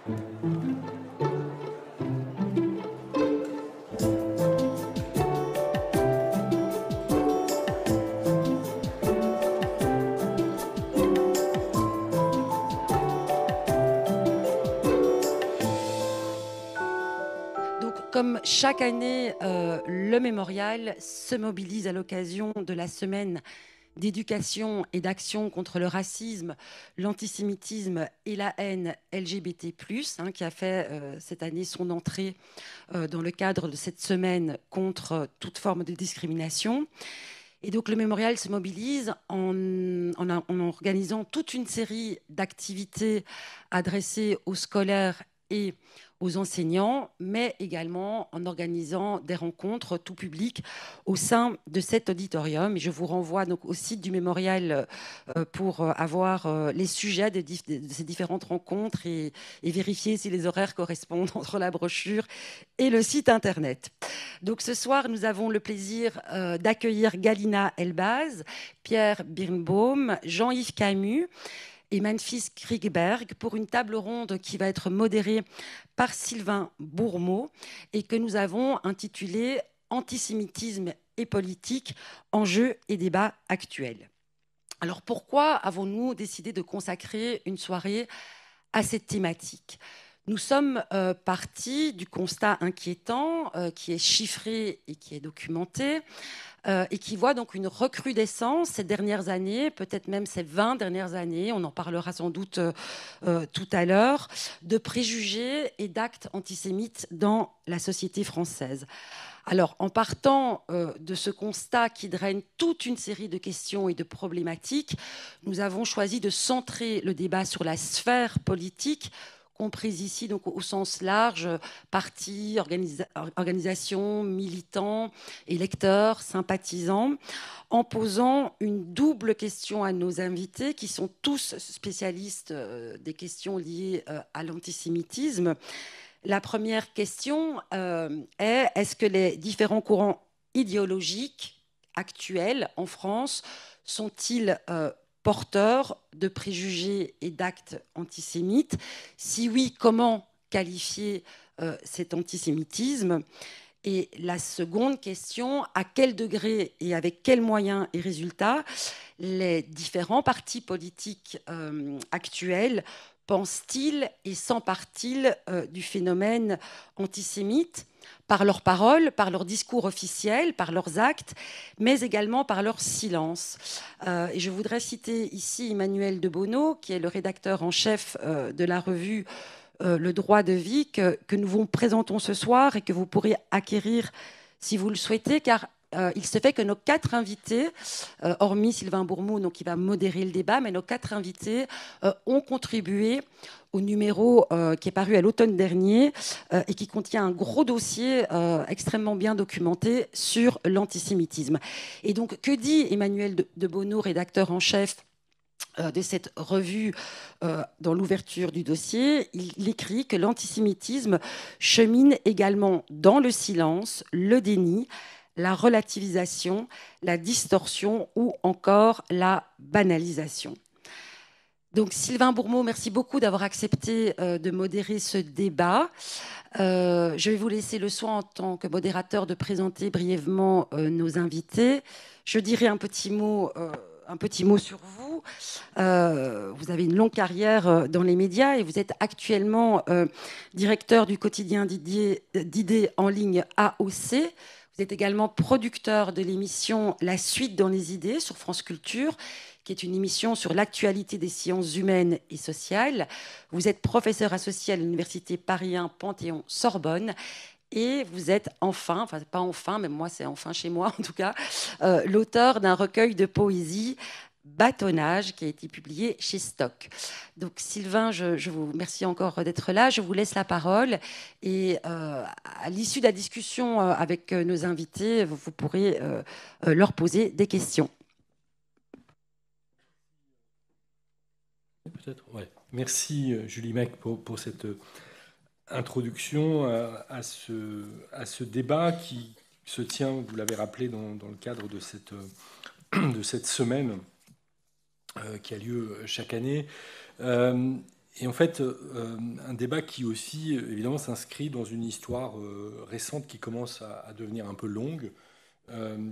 Comme chaque année, le mémorial se mobilise à l'occasion de la semaine d'éducation et d'action contre le racisme, l'antisémitisme et la haine LGBT+, qui a fait cette année son entrée dans le cadre de cette semaine contre toute forme de discrimination. Et donc le mémorial se mobilise en organisant toute une série d'activités adressées aux scolaires et aux enseignants, mais également en organisant des rencontres tout public au sein de cet auditorium. Et je vous renvoie donc au site du mémorial pour avoir les sujets de ces différentes rencontres et vérifier si les horaires correspondent entre la brochure et le site internet. Donc ce soir, nous avons le plaisir d'accueillir Galina Elbaz, Pierre Birnbaum, Jean-Yves Camus et Manfis Kriegberg pour une table ronde qui va être modérée par Sylvain Bourmeau et que nous avons intitulée « Antisémitisme et politique, enjeux et débats actuels ». Alors pourquoi avons-nous décidé de consacrer une soirée à cette thématique ? Nous sommes partis du constat inquiétant qui est chiffré et qui est documenté et qui voit donc une recrudescence ces dernières années, peut-être même ces 20 dernières années, on en parlera sans doute tout à l'heure, de préjugés et d'actes antisémites dans la société française. Alors, en partant de ce constat qui draine toute une série de questions et de problématiques, nous avons choisi de centrer le débat sur la sphère politique, comprise ici donc au sens large, partis, organisations, militants, électeurs, sympathisants, en posant une double question à nos invités, qui sont tous spécialistes des questions liées à l'antisémitisme. La première question est, est-ce que les différents courants idéologiques actuels en France sont-ils porteurs de préjugés et d'actes antisémites ? Si oui, comment qualifier cet antisémitisme ? Et la seconde question, à quel degré et avec quels moyens et résultats les différents partis politiques actuels pensent-ils et s'emparent-ils du phénomène antisémite par leurs paroles, par leurs discours officiels, par leurs actes, mais également par leur silence. Et je voudrais citer ici Emmanuel de Bono, qui est le rédacteur en chef de la revue Le droit de vie, que nous vous présentons ce soir et que vous pourrez acquérir si vous le souhaitez, car il se fait que nos 4 invités, hormis Sylvain Bourmeau, donc qui va modérer le débat, mais nos 4 invités ont contribué au numéro qui est paru à l'automne dernier et qui contient un gros dossier extrêmement bien documenté sur l'antisémitisme. Et donc, que dit Emmanuel de Bono, rédacteur en chef de cette revue dans l'ouverture du dossier? Il écrit que l'antisémitisme chemine également dans le silence, le déni, la relativisation, la distorsion ou encore la banalisation. Donc Sylvain Bourmeau, merci beaucoup d'avoir accepté de modérer ce débat. Je vais vous laisser le soin en tant que modérateur de présenter brièvement nos invités. Je dirai un petit mot sur vous. Vous avez une longue carrière dans les médias et vous êtes actuellement directeur du quotidien d'idées en ligne AOC. Vous êtes également producteur de l'émission La Suite dans les idées sur France Culture, qui est une émission sur l'actualité des sciences humaines et sociales. Vous êtes professeur associé à l'Université Paris 1 Panthéon-Sorbonne. Et vous êtes enfin pas enfin, mais moi c'est enfin chez moi en tout cas, l'auteur d'un recueil de poésie, Bâtonnage, qui a été publié chez Stock. Donc Sylvain, je vous remercie encore d'être là. Je vous laisse la parole et à l'issue de la discussion avec nos invités, vous pourrez leur poser des questions. Peut-être, ouais. Merci Julie Mecq pour cette introduction à ce débat qui se tient, vous l'avez rappelé, dans le cadre de cette semaine qui a lieu chaque année. Et en fait, un débat qui aussi, évidemment, s'inscrit dans une histoire récente qui commence à devenir un peu longue,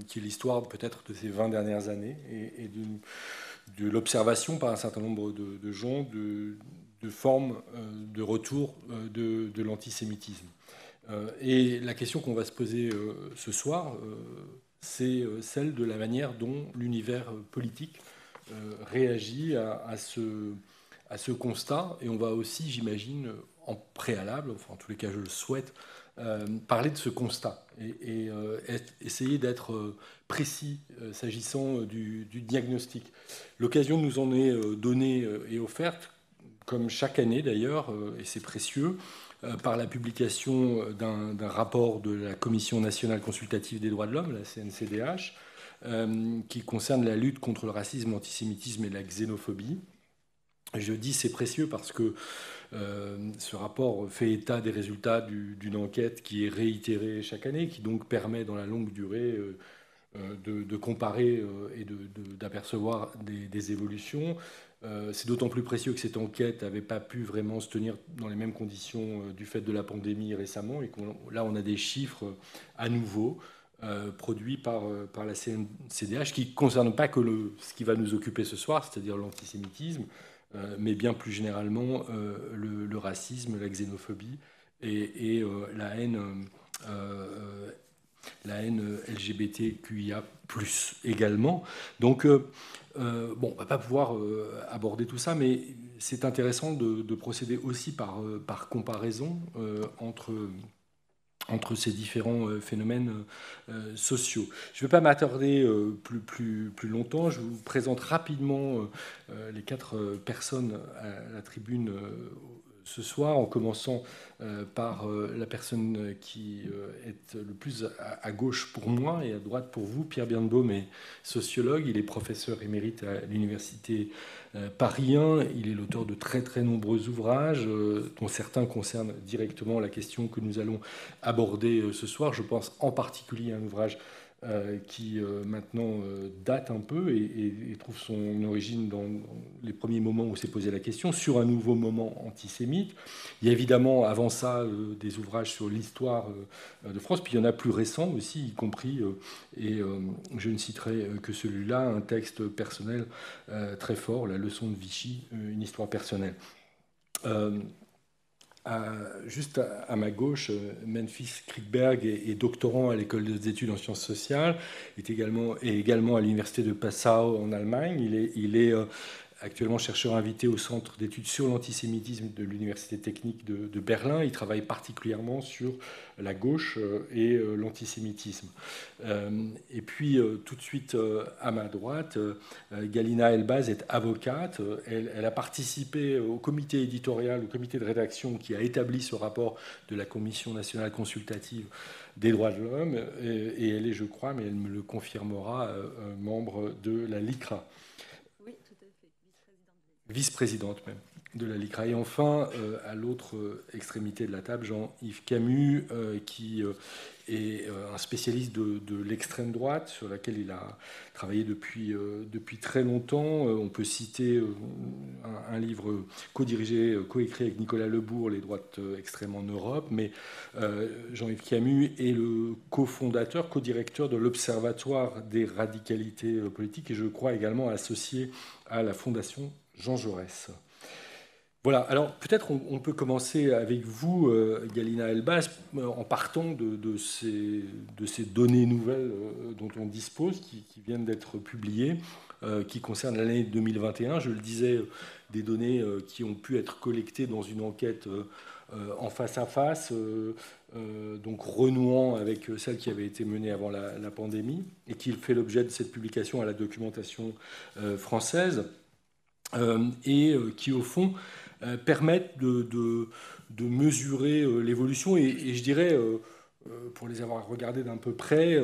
qui est l'histoire peut-être de ces 20 dernières années et de l'observation par un certain nombre de gens de formes de retour de l'antisémitisme. Et la question qu'on va se poser ce soir, c'est celle de la manière dont l'univers politique réagit à ce constat. Et on va aussi, j'imagine, en préalable, enfin en tous les cas je le souhaite, parler de ce constat et essayer d'être précis s'agissant du diagnostic. L'occasion nous en est donnée et offerte, comme chaque année d'ailleurs, et c'est précieux, par la publication d'un rapport de la Commission nationale consultative des droits de l'homme, la CNCDH, qui concerne la lutte contre le racisme, l'antisémitisme et la xénophobie. Je dis c'est précieux parce que ce rapport fait état des résultats d'une enquête qui est réitérée chaque année, qui donc permet dans la longue durée de comparer et d'apercevoir des évolutions. C'est d'autant plus précieux que cette enquête n'avait pas pu vraiment se tenir dans les mêmes conditions du fait de la pandémie récemment, et là on a des chiffres à nouveau produits par la CNCDH qui ne concernent pas que ce qui va nous occuper ce soir, c'est-à-dire l'antisémitisme, mais bien plus généralement le racisme, la xénophobie et la haine LGBTQIA+, également. Donc, bon, on ne va pas pouvoir aborder tout ça, mais c'est intéressant de procéder aussi par comparaison entre ces différents phénomènes sociaux. Je ne vais pas m'attarder plus longtemps. Je vous présente rapidement les 4 personnes à la tribune ce soir, en commençant par la personne qui est le plus à gauche pour moi et à droite pour vous. Pierre Birnbaum est sociologue, il est professeur émérite à l'université Paris 1, il est l'auteur de très très nombreux ouvrages, dont certains concernent directement la question que nous allons aborder ce soir. Je pense en particulier à un ouvrage qui maintenant date un peu et trouve son origine dans les premiers moments où s'est posé la question, sur un nouveau moment antisémite. Il y a évidemment avant ça des ouvrages sur l'histoire de France, puis il y en a plus récents aussi, y compris, et je ne citerai que celui-là, un texte personnel très fort, La leçon de Vichy, une histoire personnelle. Juste à ma gauche, Memphis Kriegberg est doctorant à l'école des études en sciences sociales, est également à l'université de Passau en Allemagne. Il est actuellement chercheur invité au Centre d'études sur l'antisémitisme de l'Université technique de Berlin. Il travaille particulièrement sur la gauche et l'antisémitisme. Et puis, tout de suite à ma droite, Galina Elbaz est avocate. Elle a participé au comité éditorial, au comité de rédaction qui a établi ce rapport de la Commission nationale consultative des droits de l'homme. Et elle est, je crois, mais elle me le confirmera, membre de la LICRA. Oui, tout à fait. Vice-présidente même de la LICRA. Et enfin, à l'autre extrémité de la table, Jean-Yves Camus, qui est un spécialiste de l'extrême droite, sur laquelle il a travaillé depuis très longtemps. On peut citer un livre co-dirigé, co-écrit avec Nicolas Lebourg, Les droites extrêmes en Europe, mais Jean-Yves Camus est le cofondateur, co-directeur de l'Observatoire des radicalités politiques, et je crois également associé à la Fondation Jean Jaurès. Voilà, alors peut-être on peut commencer avec vous, Galina Elbaz, en partant de ces données nouvelles dont on dispose, qui viennent d'être publiées, qui concernent l'année 2021. Je le disais, des données qui ont pu être collectées dans une enquête en face à face, donc renouant avec celle qui avait été menée avant la pandémie, et qui fait l'objet de cette publication à la documentation française, et qui, au fond, permettent de mesurer l'évolution et je dirais, pour les avoir regardés d'un peu près,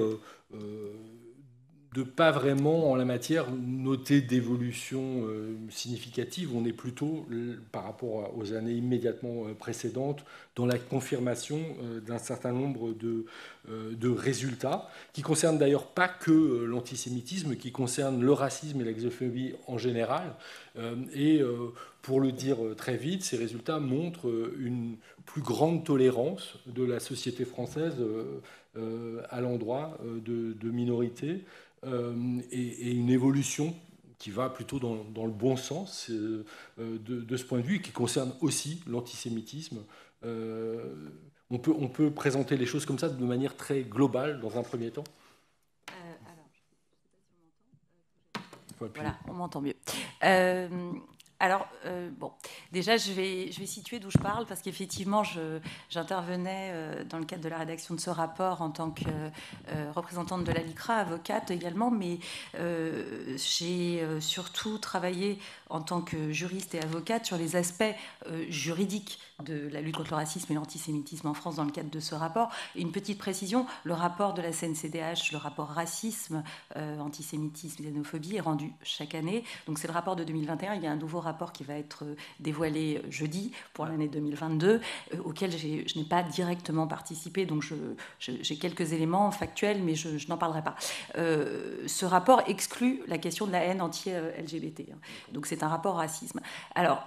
de pas vraiment, en la matière, noter d'évolution significative. On est plutôt, par rapport aux années immédiatement précédentes, dans la confirmation d'un certain nombre de résultats, qui concernent d'ailleurs pas que l'antisémitisme, qui concernent le racisme et la xénophobie en général. Pour le dire très vite, ces résultats montrent une plus grande tolérance de la société française à l'endroit de minorités, et une évolution qui va plutôt dans le bon sens de ce point de vue, et qui concerne aussi l'antisémitisme. On peut présenter les choses comme ça de manière très globale dans un premier temps. Voilà, on m'entend mieux. Bon, déjà, je vais situer d'où je parle, parce qu'effectivement, j'intervenais dans le cadre de la rédaction de ce rapport en tant que représentante de la LICRA, avocate également, mais j'ai surtout travaillé en tant que juriste et avocate sur les aspects juridiques de la lutte contre le racisme et l'antisémitisme en France dans le cadre de ce rapport. Et une petite précision, le rapport de la CNCDH, le rapport racisme, antisémitisme, xénophobie, est rendu chaque année. Donc c'est le rapport de 2021. Il y a un nouveau rapport qui va être dévoilé jeudi pour l'année 2022, auquel je n'ai pas directement participé, donc j'ai quelques éléments factuels, mais je n'en parlerai pas. Ce rapport exclut la question de la haine anti-LGBT. Donc c'est un rapport racisme. Alors,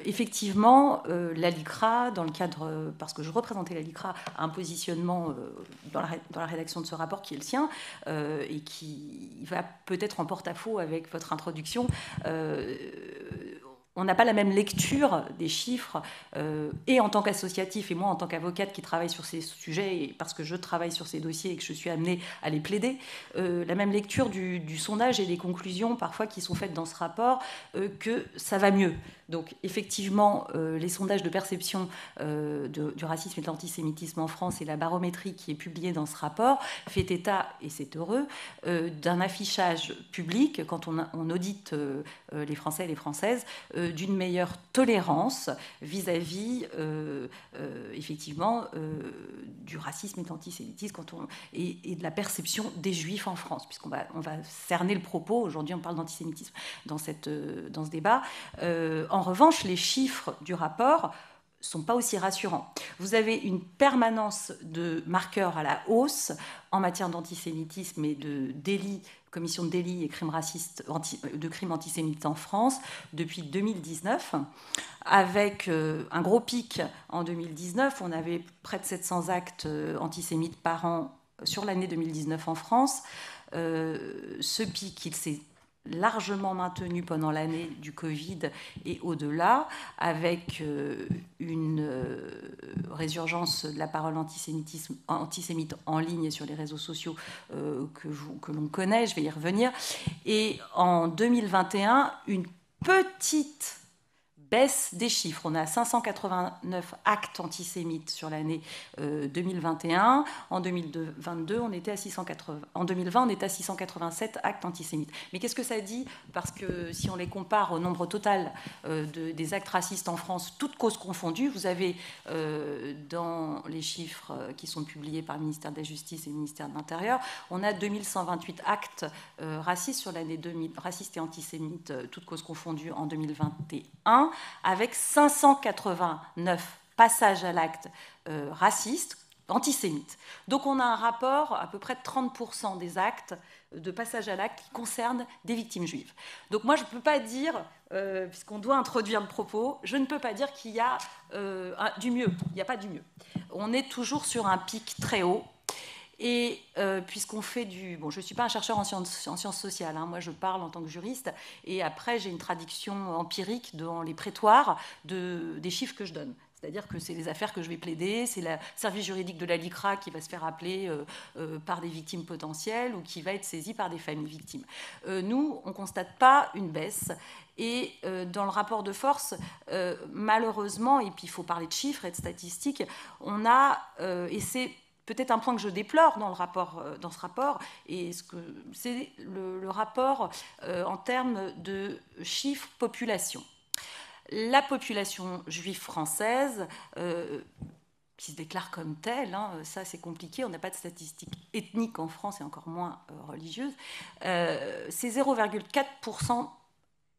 effectivement, la LICRA, dans le cadre, parce que je représentais la LICRA, a un positionnement dans la rédaction de ce rapport qui est le sien, et qui va peut-être en porte-à-faux avec votre introduction. On n'a pas la même lecture des chiffres, et en tant qu'associatif, et moi en tant qu'avocate qui travaille sur ces sujets, et parce que je travaille sur ces dossiers et que je suis amenée à les plaider, la même lecture du sondage et des conclusions parfois qui sont faites dans ce rapport, que ça va mieux. Donc effectivement, les sondages de perception du racisme et de l'antisémitisme en France et la barométrie qui est publiée dans ce rapport fait état, et c'est heureux, d'un affichage public, quand on audite les Français et les Françaises, d'une meilleure tolérance vis-à-vis effectivement du racisme et de l'antisémitisme et de la perception des Juifs en France, puisqu'on va cerner le propos. Aujourd'hui, on parle d'antisémitisme dans ce débat. En revanche, les chiffres du rapport sont pas aussi rassurants. Vous avez une permanence de marqueurs à la hausse en matière d'antisémitisme et de délits, commission de délits et crimes racistes, de crimes antisémites en France depuis 2019, avec un gros pic en 2019. On avait près de 700 actes antisémites par an sur l'année 2019 en France. Ce pic, il s'est largement maintenu pendant l'année du Covid et au-delà, avec une résurgence de la parole antisémite en ligne et sur les réseaux sociaux que l'on connaît, je vais y revenir. Et en 2021, une petite baisse des chiffres. On a 589 actes antisémites sur l'année 2021. En 2022, on était à 680. En 2020, on était à 687 actes antisémites. Mais qu'est-ce que ça dit? Parce que si on les compare au nombre total des actes racistes en France, toutes causes confondues, vous avez dans les chiffres qui sont publiés par le ministère de la Justice et le ministère de l'Intérieur, on a 2128 actes racistes sur l'année 2000, racistes et antisémites, toutes causes confondues en 2021. Avec 589 passages à l'acte raciste, antisémite. Donc on a un rapport, à peu près de 30% des actes de passage à l'acte qui concernent des victimes juives. Donc moi je ne peux pas dire, puisqu'on doit introduire le propos, je ne peux pas dire qu'il y a du mieux. Il n'y a pas du mieux. On est toujours sur un pic très haut. Et puisqu'on fait bon, je ne suis pas un chercheur en sciences sociales, hein, moi je parle en tant que juriste, et après j'ai une traduction empirique dans les prétoires des chiffres que je donne. C'est-à-dire que c'est les affaires que je vais plaider, c'est le service juridique de la LICRA qui va se faire appeler par des victimes potentielles ou qui va être saisi par des familles victimes. Nous, on ne constate pas une baisse. Et dans le rapport de force, malheureusement, et puis il faut parler de chiffres et de statistiques, on a, et c'est peut-être un point que je déplore dans ce rapport, et c'est le rapport en termes de chiffres population. La population juive française qui se déclarent comme tels, hein, ça c'est compliqué, on n'a pas de statistiques ethniques en France et encore moins religieuses, c'est 0,4%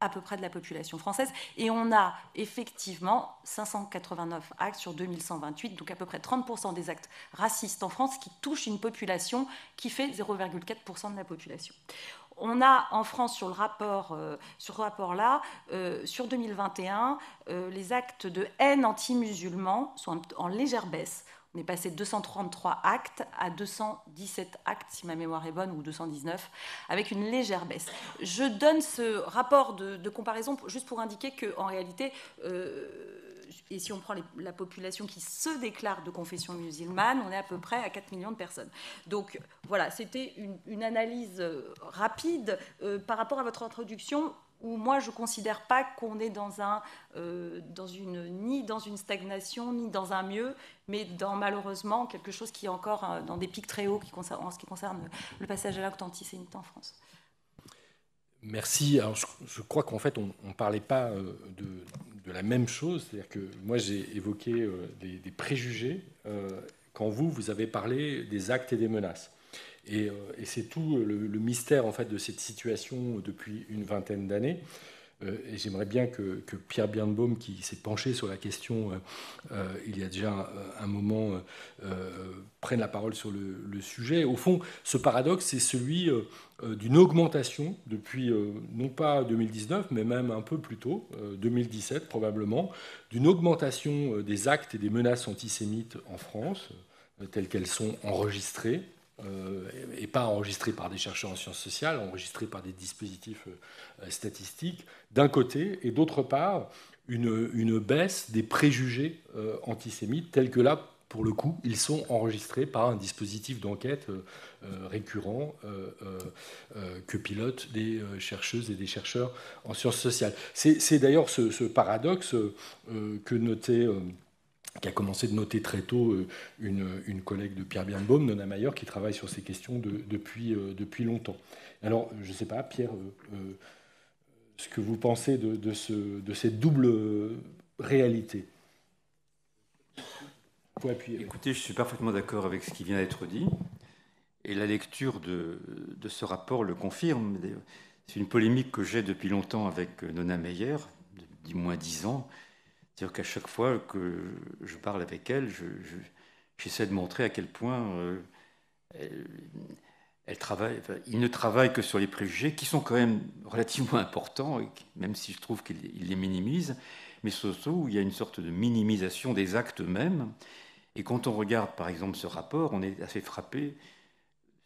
à peu près de la population française, et on a effectivement 589 actes sur 2128, donc à peu près 30% des actes racistes en France qui touchent une population qui fait 0,4% de la population. On a en France sur ce rapport-là, sur 2021, les actes de haine anti-musulmans sont en légère baisse. On est passé de 233 actes à 217 actes, si ma mémoire est bonne, ou 219, avec une légère baisse. Je donne ce rapport de comparaison juste pour indiquer qu'en réalité, et si on prend la population qui se déclare de confession musulmane, on est à peu près à 4 millions de personnes. Donc voilà, c'était une analyse rapide par rapport à votre introduction, où moi je ne considère pas qu'on est ni dans une stagnation, ni dans un mieux, mais dans malheureusement quelque chose qui est encore dans des pics très hauts en ce qui concerne le passage à l'acte antisémite en France. Merci. Alors, je crois qu'en fait, on ne parlait pas de la même chose. C'est-à-dire que moi, j'ai évoqué des préjugés quand vous avez parlé des actes et des menaces. Et c'est tout le mystère en fait, de cette situation depuis une vingtaine d'années. Et j'aimerais bien que Pierre Birnbaum, qui s'est penché sur la question il y a déjà un moment, prenne la parole sur le sujet. Au fond, ce paradoxe, c'est celui d'une augmentation depuis, non pas 2019, mais même un peu plus tôt, 2017 probablement, d'une augmentation des actes et des menaces antisémites en France, telles qu'elles sont enregistrées, et pas enregistrées par des chercheurs en sciences sociales, enregistrées par des dispositifs statistiques, d'un côté, et d'autre part, une baisse des préjugés antisémites, tels que là, pour le coup, ils sont enregistrés par un dispositif d'enquête récurrent que pilotent des chercheuses et des chercheurs en sciences sociales. C'est d'ailleurs ce paradoxe que notait... qui a commencé de noter très tôt une collègue de Pierre Birnbaum, Nona Mayer, qui travaille sur ces questions depuis longtemps. Alors, je ne sais pas, Pierre, ce que vous pensez de cette double réalité. Écoutez, je suis parfaitement d'accord avec ce qui vient d'être dit, et la lecture de ce rapport le confirme. C'est une polémique que j'ai depuis longtemps avec Nona Meyer, depuis moins 10 ans. C'est-à-dire qu'à chaque fois que je parle avec elle, j'essaie de montrer à quel point elle travaille. Enfin, il ne travaille que sur les préjugés, qui sont quand même relativement importants, même si je trouve qu'il les minimise, mais surtout il y a une sorte de minimisation des actes eux-mêmes. Et quand on regarde par exemple ce rapport, on est assez frappé.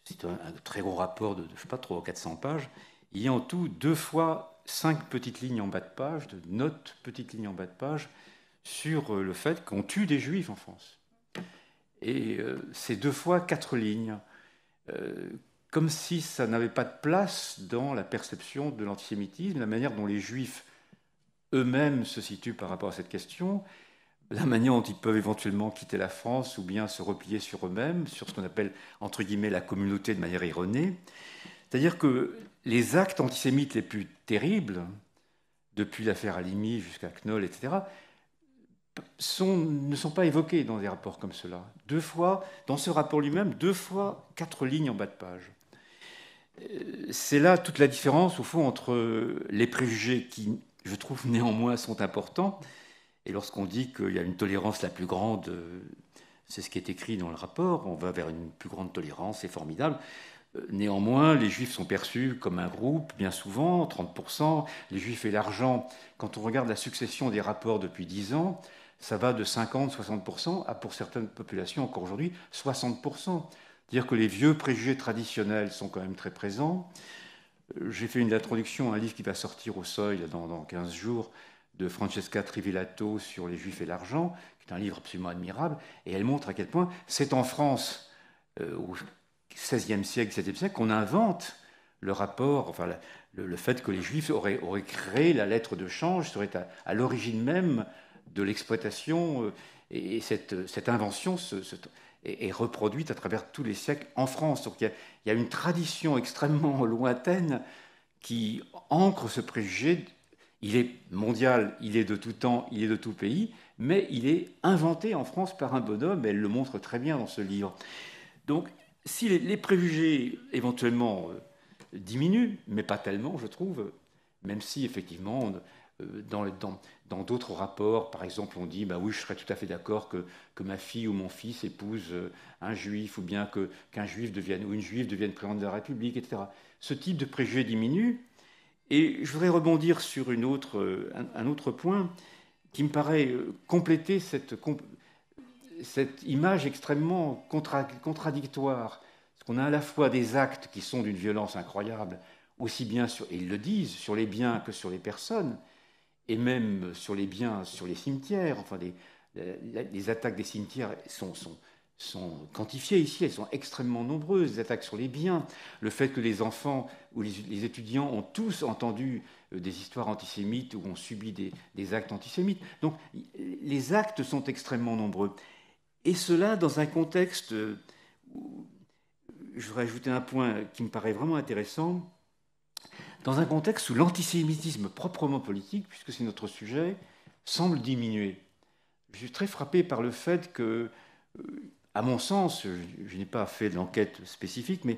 C'est un très gros rapport de, je ne sais pas, 300 ou 400 pages. Il y a en tout 2 fois 5 petites lignes en bas de page, de notes, petites lignes en bas de page, sur le fait qu'on tue des juifs en France. Et c'est 2 fois 4 lignes, comme si ça n'avait pas de place dans la perception de l'antisémitisme, la manière dont les juifs eux-mêmes se situent par rapport à cette question, la manière dont ils peuvent éventuellement quitter la France ou bien se replier sur eux-mêmes, sur ce qu'on appelle, entre guillemets, la communauté de manière erronée. C'est-à-dire que les actes antisémites les plus terribles, depuis l'affaire Halimi jusqu'à Knoll, etc., ne sont pas évoqués dans des rapports comme cela. 2 fois, dans ce rapport lui-même, 2 fois 4 lignes en bas de page. C'est là toute la différence, au fond, entre les préjugés qui, je trouve, néanmoins, sont importants, et lorsqu'on dit qu'il y a une tolérance la plus grande, c'est ce qui est écrit dans le rapport, on va vers une plus grande tolérance, c'est formidable. Néanmoins, les Juifs sont perçus comme un groupe, bien souvent, 30%. Les Juifs et l'argent, quand on regarde la succession des rapports depuis 10 ans, ça va de 50-60% à, pour certaines populations, encore aujourd'hui, 60%. C'est-à-dire que les vieux préjugés traditionnels sont quand même très présents. J'ai fait une introduction à un livre qui va sortir au Seuil dans 15 jours, de Francesca Trivillato sur les Juifs et l'argent, qui est un livre absolument admirable, et elle montre à quel point c'est en France, au XVIe siècle, XVIIe siècle, qu'on invente le rapport, enfin le fait que les Juifs auraient créé la lettre de change, serait à l'origine même de l'exploitation, et cette invention est reproduite à travers tous les siècles en France. Donc il y a une tradition extrêmement lointaine qui ancre ce préjugé. Il est mondial, il est de tout temps, il est de tout pays, mais il est inventé en France par un bonhomme, et elle le montre très bien dans ce livre. Donc, si les préjugés éventuellement diminuent, mais pas tellement, je trouve, même si effectivement, dans d'autres rapports, par exemple, on dit, bah oui, je serais tout à fait d'accord que ma fille ou mon fils épouse un juif, ou bien qu'un juif devienne, ou une juive devienne président de la République, etc. Ce type de préjugés diminue. Et je voudrais rebondir sur un autre point qui me paraît compléter cette image extrêmement contradictoire. Parce qu'on a à la fois des actes qui sont d'une violence incroyable, aussi bien et ils le disent, sur les biens que sur les personnes, et même sur les biens, sur les cimetières. Enfin, les attaques des cimetières sont quantifiées ici, elles sont extrêmement nombreuses, les attaques sur les biens, le fait que les enfants ou les étudiants ont tous entendu des histoires antisémites ou ont subi des actes antisémites. Donc les actes sont extrêmement nombreux. Et cela dans un contexte où, je voudrais ajouter un point qui me paraît vraiment intéressant, dans un contexte où l'antisémitisme proprement politique, puisque c'est notre sujet, semble diminuer. Je suis très frappé par le fait que, à mon sens, je n'ai pas fait de l'enquête spécifique, mais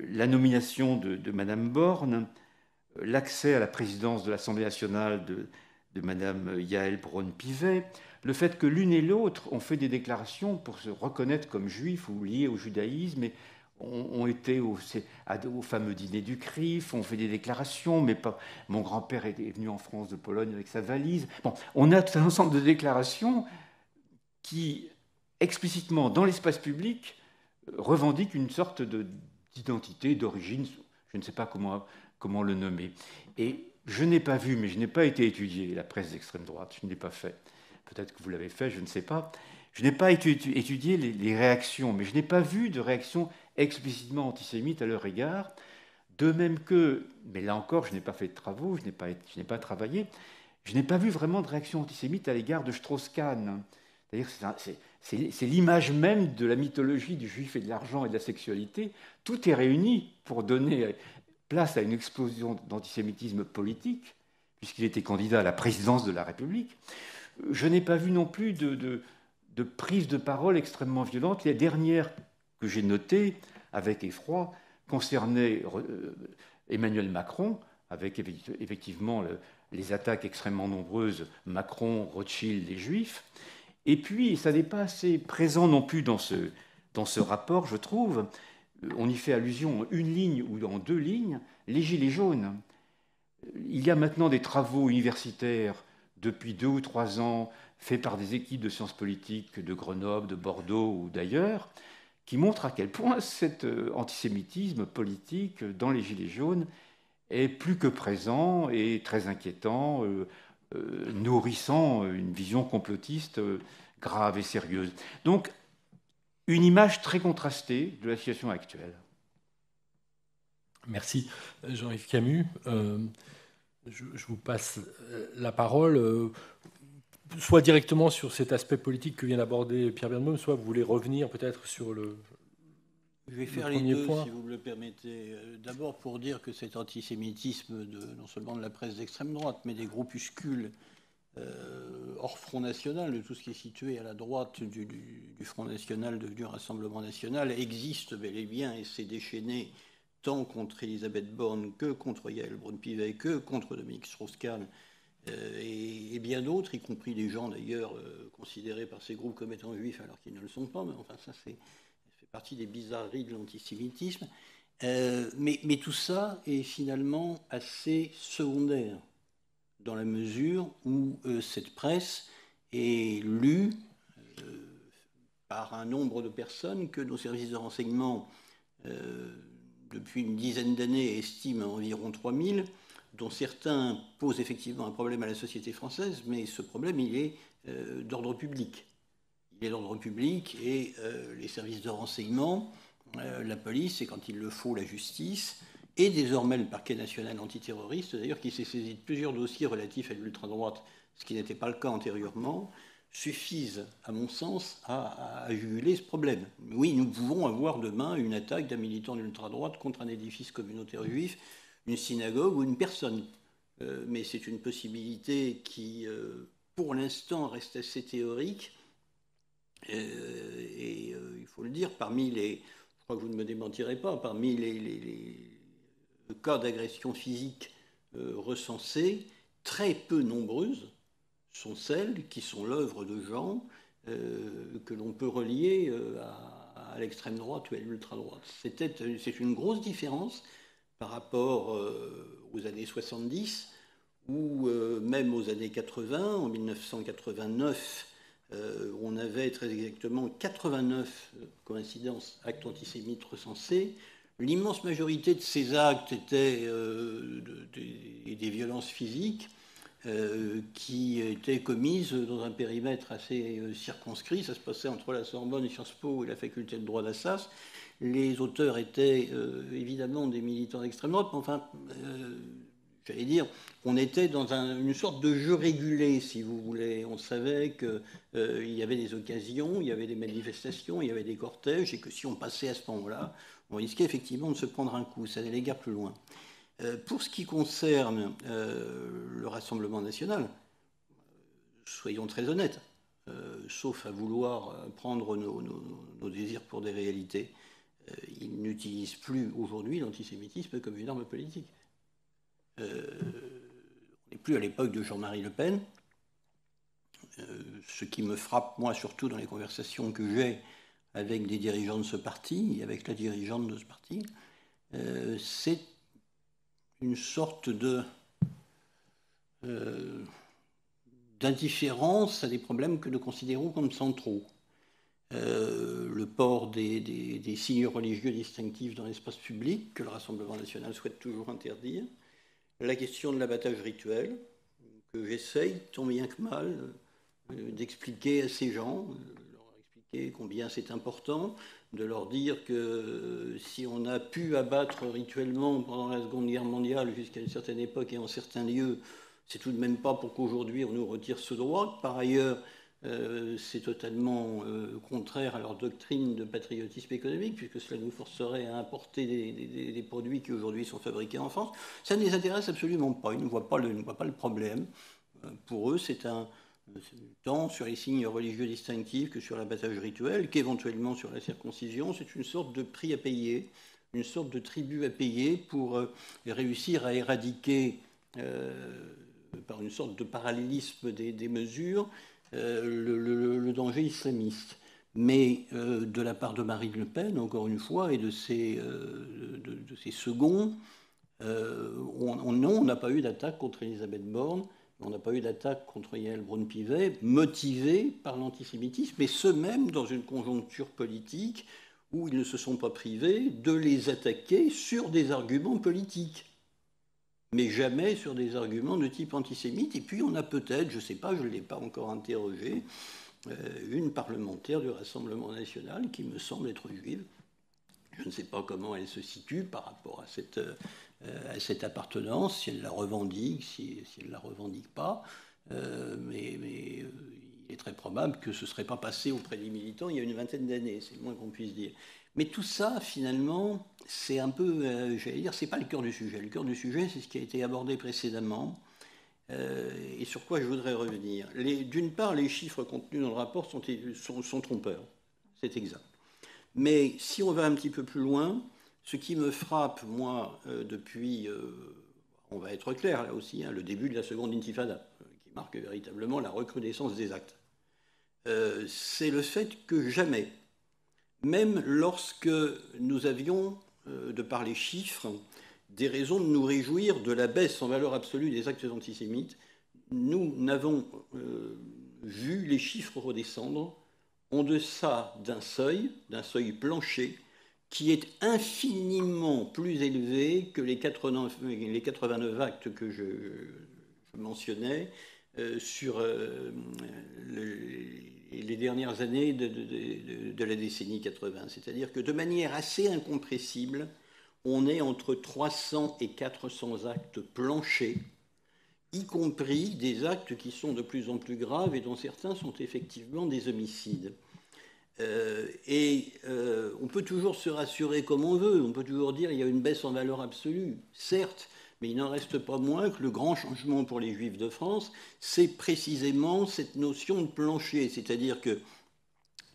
la nomination de Madame Borne, l'accès à la présidence de l'Assemblée nationale de Madame Yaël Braun-Pivet, le fait que l'une et l'autre ont fait des déclarations pour se reconnaître comme juifs ou liés au judaïsme, et ont été au fameux dîner du CRIF, ont fait des déclarations, mais pas. Mon grand-père est venu en France de Pologne avec sa valise. Bon, on a tout un ensemble de déclarations qui, explicitement, dans l'espace public, revendiquent une sorte d'identité, d'origine, je ne sais pas comment le nommer. Et je n'ai pas vu, mais je n'ai pas été étudié la presse d'extrême droite, je ne l'ai pas fait. Peut-être que vous l'avez fait, je ne sais pas. Je n'ai pas étudié les réactions, mais je n'ai pas vu de réaction explicitement antisémite à leur égard, de même que, mais là encore, je n'ai pas fait de travaux, je n'ai pas travaillé, je n'ai pas vu vraiment de réaction antisémite à l'égard de Strauss-Kahn. C'est l'image même de la mythologie du juif et de l'argent et de la sexualité. Tout est réuni pour donner place à une explosion d'antisémitisme politique, puisqu'il était candidat à la présidence de la République. Je n'ai pas vu non plus de prise de parole extrêmement violente. Les dernières que j'ai notées, avec effroi, concernaient Emmanuel Macron, avec effectivement les attaques extrêmement nombreuses, Macron, Rothschild, les Juifs. Et puis, ça n'est pas assez présent non plus dans ce rapport, je trouve. On y fait allusion en une ligne ou en deux lignes, les Gilets jaunes. Il y a maintenant des travaux universitaires depuis 2 ou 3 ans, faits par des équipes de sciences politiques de Grenoble, de Bordeaux ou d'ailleurs, qui montrent à quel point cet antisémitisme politique dans les Gilets jaunes est plus que présent et très inquiétant, nourrissant une vision complotiste grave et sérieuse. Donc, une image très contrastée de la situation actuelle. Merci. Jean-Yves Camus, je vous passe la parole, soit directement sur cet aspect politique que vient d'aborder Pierre Bernbaum, soit vous voulez revenir peut-être sur le Je vais faire les deux, si vous me le permettez. D'abord pour dire que cet antisémitisme, non seulement de la presse d'extrême droite, mais des groupuscules hors Front National, de tout ce qui est situé à la droite du Front National devenu Rassemblement National, existe bel et bien et s'est déchaîné tant contre Elisabeth Borne que contre Yaël Braun-Pivet, que contre Dominique Strauss-Kahn et bien d'autres, y compris des gens d'ailleurs considérés par ces groupes comme étant juifs alors qu'ils ne le sont pas, mais enfin ça fait partie des bizarreries de l'antisémitisme. Mais tout ça est finalement assez secondaire dans la mesure où cette presse est lue par un nombre de personnes que nos services de renseignement, depuis une dizaine d'années, estiment à environ 3000, dont certains posent effectivement un problème à la société française, mais ce problème, il est d'ordre public. Il est d'ordre public et les services de renseignement, la police et quand il le faut la justice, et désormais le parquet national antiterroriste, d'ailleurs qui s'est saisi de plusieurs dossiers relatifs à l'ultra-droite, ce qui n'était pas le cas antérieurement, suffisent, à mon sens, à juguler ce problème. Oui, nous pouvons avoir demain une attaque d'un militant d'ultra-droite contre un édifice communautaire juif, une synagogue ou une personne. Mais c'est une possibilité qui pour l'instant, reste assez théorique. Et il faut le dire, parmi les, je crois que vous ne me démentirez pas, parmi les cas d'agression physique recensés, très peu nombreuses sont celles qui sont l'œuvre de gens que l'on peut relier à l'extrême droite ou à l'ultra-droite. C'est une grosse différence par rapport aux années 70 ou même aux années 80. En 1989, on avait très exactement 89 coïncidences actes antisémites recensés. L'immense majorité de ces actes étaient des violences physiques qui étaient commises dans un périmètre assez circonscrit. Ça se passait entre la Sorbonne et Sciences Po et la faculté de droit d'Assas. Les auteurs étaient évidemment des militants d'extrême droite, mais enfin, j'allais dire, on était dans une sorte de jeu régulé, si vous voulez. On savait qu'il y avait des occasions, il y avait des manifestations, il y avait des cortèges, et que si on passait à ce moment-là, on risquait effectivement de se prendre un coup. Ça n'allait guère plus loin. Pour ce qui concerne le Rassemblement national, soyons très honnêtes, sauf à vouloir prendre nos désirs pour des réalités, il n'utilise plus aujourd'hui l'antisémitisme comme une arme politique. On n'est plus à l'époque de Jean-Marie Le Pen. Ce qui me frappe, moi, surtout dans les conversations que j'ai avec des dirigeants de ce parti et avec la dirigeante de ce parti, c'est une sorte d'indifférence à des problèmes que nous considérons comme centraux. Le port des signes religieux distinctifs dans l'espace public, que le Rassemblement national souhaite toujours interdire, la question de l'abattage rituel, que j'essaye, tant bien que mal, d'expliquer à ces gens, de leur expliquer combien c'est important, de leur dire que si on a pu abattre rituellement pendant la Seconde Guerre mondiale jusqu'à une certaine époque et en certains lieux, c'est tout de même pas pour qu'aujourd'hui on nous retire ce droit. Par ailleurs, c'est totalement contraire à leur doctrine de patriotisme économique, puisque cela nous forcerait à importer des produits qui aujourd'hui sont fabriqués en France. Ça ne les intéresse absolument pas. Ils ne voient pas le problème. Pour eux, c'est tant sur les signes religieux distinctifs que sur l'abattage rituel, qu'éventuellement sur la circoncision. C'est une sorte de prix à payer, une sorte de tribut à payer pour réussir à éradiquer, par une sorte de parallélisme des mesures, le danger islamiste. Mais de la part de Marine Le Pen, encore une fois, et de ses seconds, on n'a pas eu d'attaque contre Elisabeth Borne, on n'a pas eu d'attaque contre Yael Braun-Pivet motivée par l'antisémitisme, et ce même dans une conjoncture politique où ils ne se sont pas privés de les attaquer sur des arguments politiques, mais jamais sur des arguments de type antisémite. Et puis on a peut-être, je ne sais pas, je ne l'ai pas encore interrogé, une parlementaire du Rassemblement national qui me semble être juive. Je ne sais pas comment elle se situe par rapport à cette appartenance, si elle la revendique, si elle ne la revendique pas. Mais il est très probable que ce ne serait pas passé auprès des militants il y a une vingtaine d'années, c'est le moins qu'on puisse dire. Mais tout ça, finalement, c'est un peu, j'allais dire, c'est pas le cœur du sujet. Le cœur du sujet, c'est ce qui a été abordé précédemment et sur quoi je voudrais revenir. D'une part, les chiffres contenus dans le rapport sont trompeurs, c'est exact. Mais si on va un petit peu plus loin, ce qui me frappe, moi, depuis, on va être clair là aussi, le début de la seconde intifada, qui marque véritablement la recrudescence des actes, c'est le fait que jamais, même lorsque nous avions, de par les chiffres, des raisons de nous réjouir de la baisse en valeur absolue des actes antisémites, nous n'avons vu les chiffres redescendre en deçà d'un seuil plancher, qui est infiniment plus élevé que les 89 actes que je mentionnais sur les dernières années de la décennie 80. C'est-à-dire que de manière assez incompressible, on est entre 300 et 400 actes planchers, y compris des actes qui sont de plus en plus graves et dont certains sont effectivement des homicides. On peut toujours se rassurer comme on veut, on peut toujours dire qu'il y a une baisse en valeur absolue, certes, Mais il n'en reste pas moins que le grand changement pour les Juifs de France, c'est précisément cette notion de plancher, c'est-à-dire que,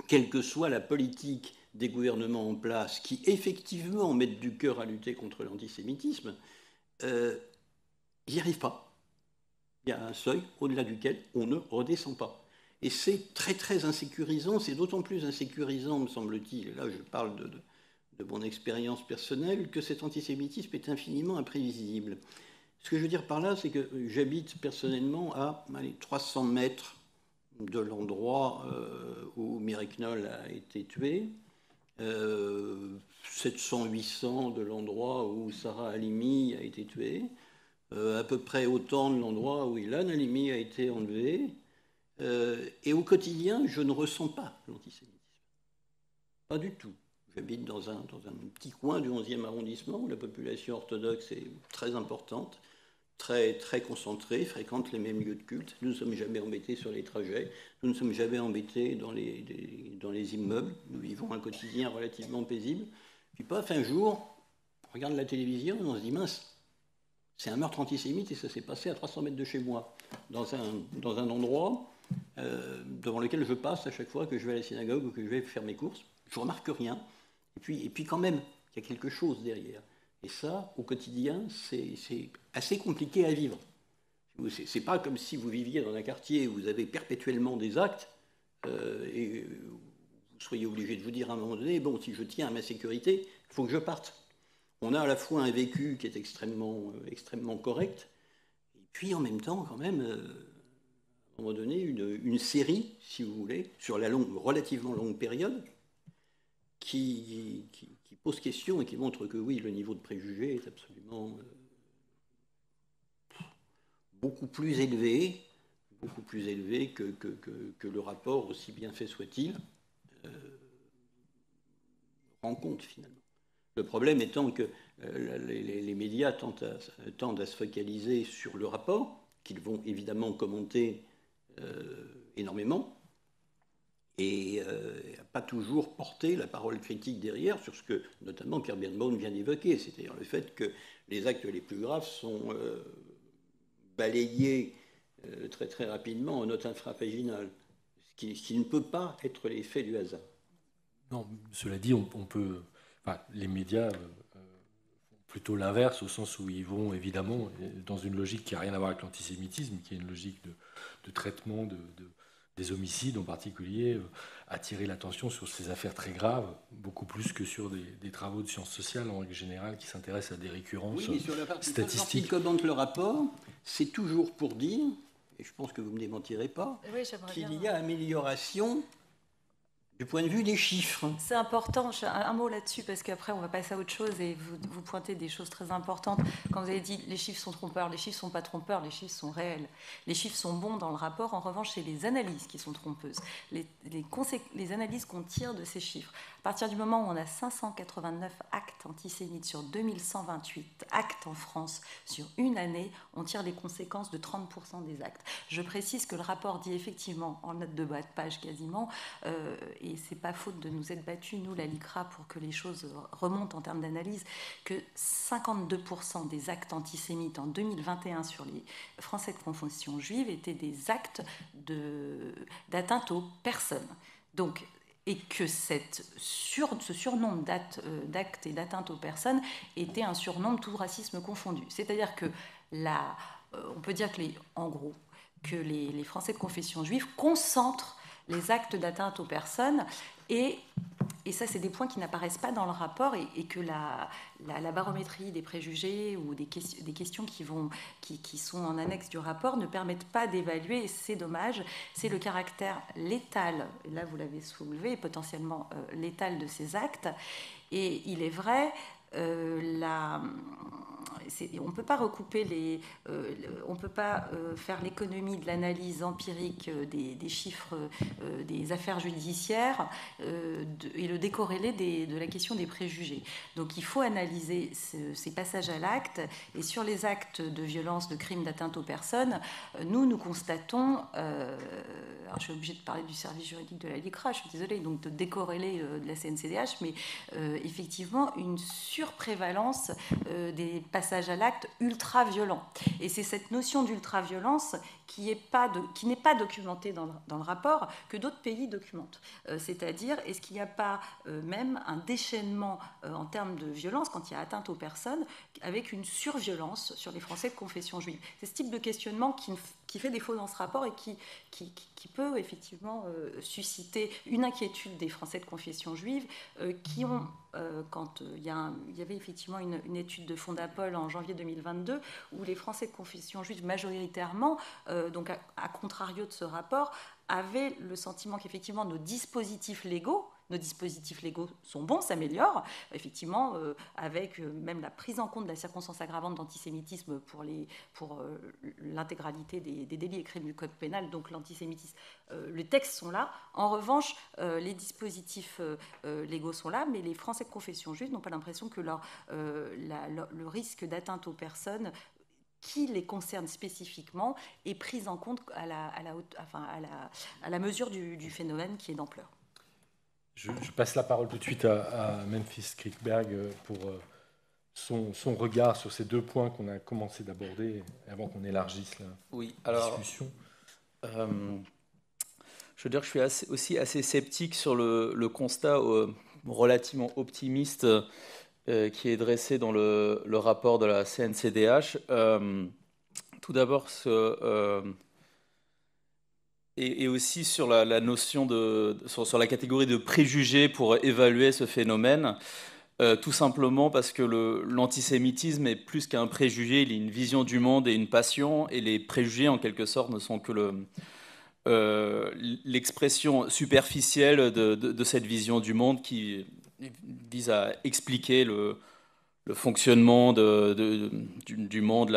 quelle que soit la politique des gouvernements en place, qui effectivement mettent du cœur à lutter contre l'antisémitisme, ils n'y arrivent pas. Il y a un seuil au-delà duquel on ne redescend pas. Et c'est très très insécurisant, c'est d'autant plus insécurisant, me semble-t-il, et là je parle de mon expérience personnelle, que cet antisémitisme est infiniment imprévisible. Ce que je veux dire par là, c'est que j'habite personnellement à 300 mètres de l'endroit où Mireille Knoll a été tuée, 700-800 de l'endroit où Sarah Halimi a été tuée, à peu près autant de l'endroit où Ilan Halimi a été enlevé. Et au quotidien, je ne ressens pas l'antisémitisme. Pas du tout. J'habite dans un petit coin du 11e arrondissement où la population orthodoxe est très importante, très, très concentrée, fréquente les mêmes lieux de culte. Nous ne sommes jamais embêtés sur les trajets, nous ne sommes jamais embêtés dans les immeubles. Nous vivons un quotidien relativement paisible. Puis paf, un jour, on regarde la télévision et on se dit mince, c'est un meurtre antisémite et ça s'est passé à 300 mètres de chez moi, dans un endroit devant lequel je passe à chaque fois que je vais à la synagogue ou que je vais faire mes courses. Je ne remarque rien. Et puis quand même, il y a quelque chose derrière. Et ça, au quotidien, c'est assez compliqué à vivre. C'est pas comme si vous viviez dans un quartier où vous avez perpétuellement des actes et vous soyez obligé de vous dire à un moment donné, bon, si je tiens à ma sécurité, il faut que je parte. On a à la fois un vécu qui est extrêmement correct, et puis en même temps, quand même, à un moment donné, une série, si vous voulez, sur la relativement longue période, qui pose question et qui montre que oui, le niveau de préjugés est absolument beaucoup plus élevé que le rapport, aussi bien fait soit-il, rend compte finalement. Le problème étant que les médias tendent à se focaliser sur le rapport, qu'ils vont évidemment commenter énormément, et n'a pas toujours porté la parole critique derrière sur ce que notamment Pierre Birnbaum vient d'évoquer, c'est-à-dire le fait que les actes les plus graves sont balayés très très rapidement en note infrapaginale, ce qui ne peut pas être l'effet du hasard. Non, cela dit, on peut... Enfin, les médias font plutôt l'inverse, au sens où ils vont évidemment dans une logique qui n'a rien à voir avec l'antisémitisme, qui est une logique de traitement des homicides en particulier, attirer l'attention sur ces affaires très graves, beaucoup plus que sur des travaux de sciences sociales en règle générale qui s'intéressent à des récurrences oui, mais sur la partie statistiques. Qui commente le rapport, c'est toujours pour dire, et je pense que vous ne me démentirez pas, oui, qu'il y a amélioration du point de vue des chiffres. C'est important, un mot là-dessus, parce qu'après on va passer à autre chose et vous pointez des choses très importantes. Quand vous avez dit les chiffres sont trompeurs, les chiffres ne sont pas trompeurs, les chiffres sont réels. Les chiffres sont bons dans le rapport, en revanche c'est les analyses qui sont trompeuses. Les analyses qu'on tire de ces chiffres. À partir du moment où on a 589 actes antisémites sur 2128 actes en France sur une année, on tire les conséquences de 30% des actes. Je précise que le rapport dit effectivement, en note de bas de page quasiment, et c'est pas faute de nous être battus, nous, la LICRA, pour que les choses remontent en termes d'analyse, que 52% des actes antisémites en 2021 sur les Français de confession juive étaient des actes d'atteinte aux personnes. Donc, et que ce surnombre d'actes et d'atteintes aux personnes était un surnombre tout racisme confondu. C'est-à-dire que on peut dire que les Français de confession juive concentrent les actes d'atteinte aux personnes, et ça, c'est des points qui n'apparaissent pas dans le rapport, et que la barométrie des préjugés ou des questions qui sont en annexe du rapport ne permettent pas d'évaluer, et c'est dommage. C'est le caractère létal, et là vous l'avez soulevé, potentiellement létal de ces actes, et il est vrai, on ne peut pas recouper on ne peut pas faire l'économie de l'analyse empirique des chiffres des affaires judiciaires et le décorréler de la question des préjugés. Donc il faut analyser ces passages à l'acte, et sur les actes de violence, de crimes d'atteinte aux personnes, nous constatons, alors je suis obligée de parler du service juridique de la LICRA, je suis désolée, donc de décorréler de la CNCDH, mais effectivement une surprévalence des passages passage à l'acte ultra-violent. Et c'est cette notion d'ultra-violence qui n'est pas documentée dans le rapport, que d'autres pays documentent. C'est-à-dire, est-ce qu'il n'y a pas même un déchaînement en termes de violence, quand il y a atteinte aux personnes, avec une surviolence sur les Français de confession juive? C'est ce type de questionnement qui fait défaut dans ce rapport et qui peut effectivement susciter une inquiétude des Français de confession juive qui ont, quand il y avait effectivement une étude de Fondapol en janvier 2022, où les Français de confession juive majoritairement, donc à contrario de ce rapport, avaient le sentiment qu'effectivement nos dispositifs légaux sont bons, s'améliorent, effectivement, avec même la prise en compte de la circonstance aggravante d'antisémitisme pour l'intégralité des délits et crimes du code pénal, donc l'antisémitisme. Les textes sont là. En revanche, les dispositifs légaux sont là, mais les Français de confession juive n'ont pas l'impression que le risque d'atteinte aux personnes qui les concerne spécifiquement est prise en compte à la mesure du phénomène qui est d'ampleur. Je passe la parole tout de suite à Memphis Kriegberg pour son regard sur ces deux points qu'on a commencé d'aborder avant qu'on élargisse la discussion. Je veux dire que je suis aussi assez sceptique sur le constat relativement optimiste qui est dressé dans le rapport de la CNCDH. Tout d'abord, et aussi sur la notion sur la catégorie de préjugés pour évaluer ce phénomène, tout simplement parce que l'antisémitisme est plus qu'un préjugé, il est une vision du monde et une passion, et les préjugés, en quelque sorte, ne sont que l'expression superficielle de cette vision du monde qui vise à expliquer le fonctionnement du monde,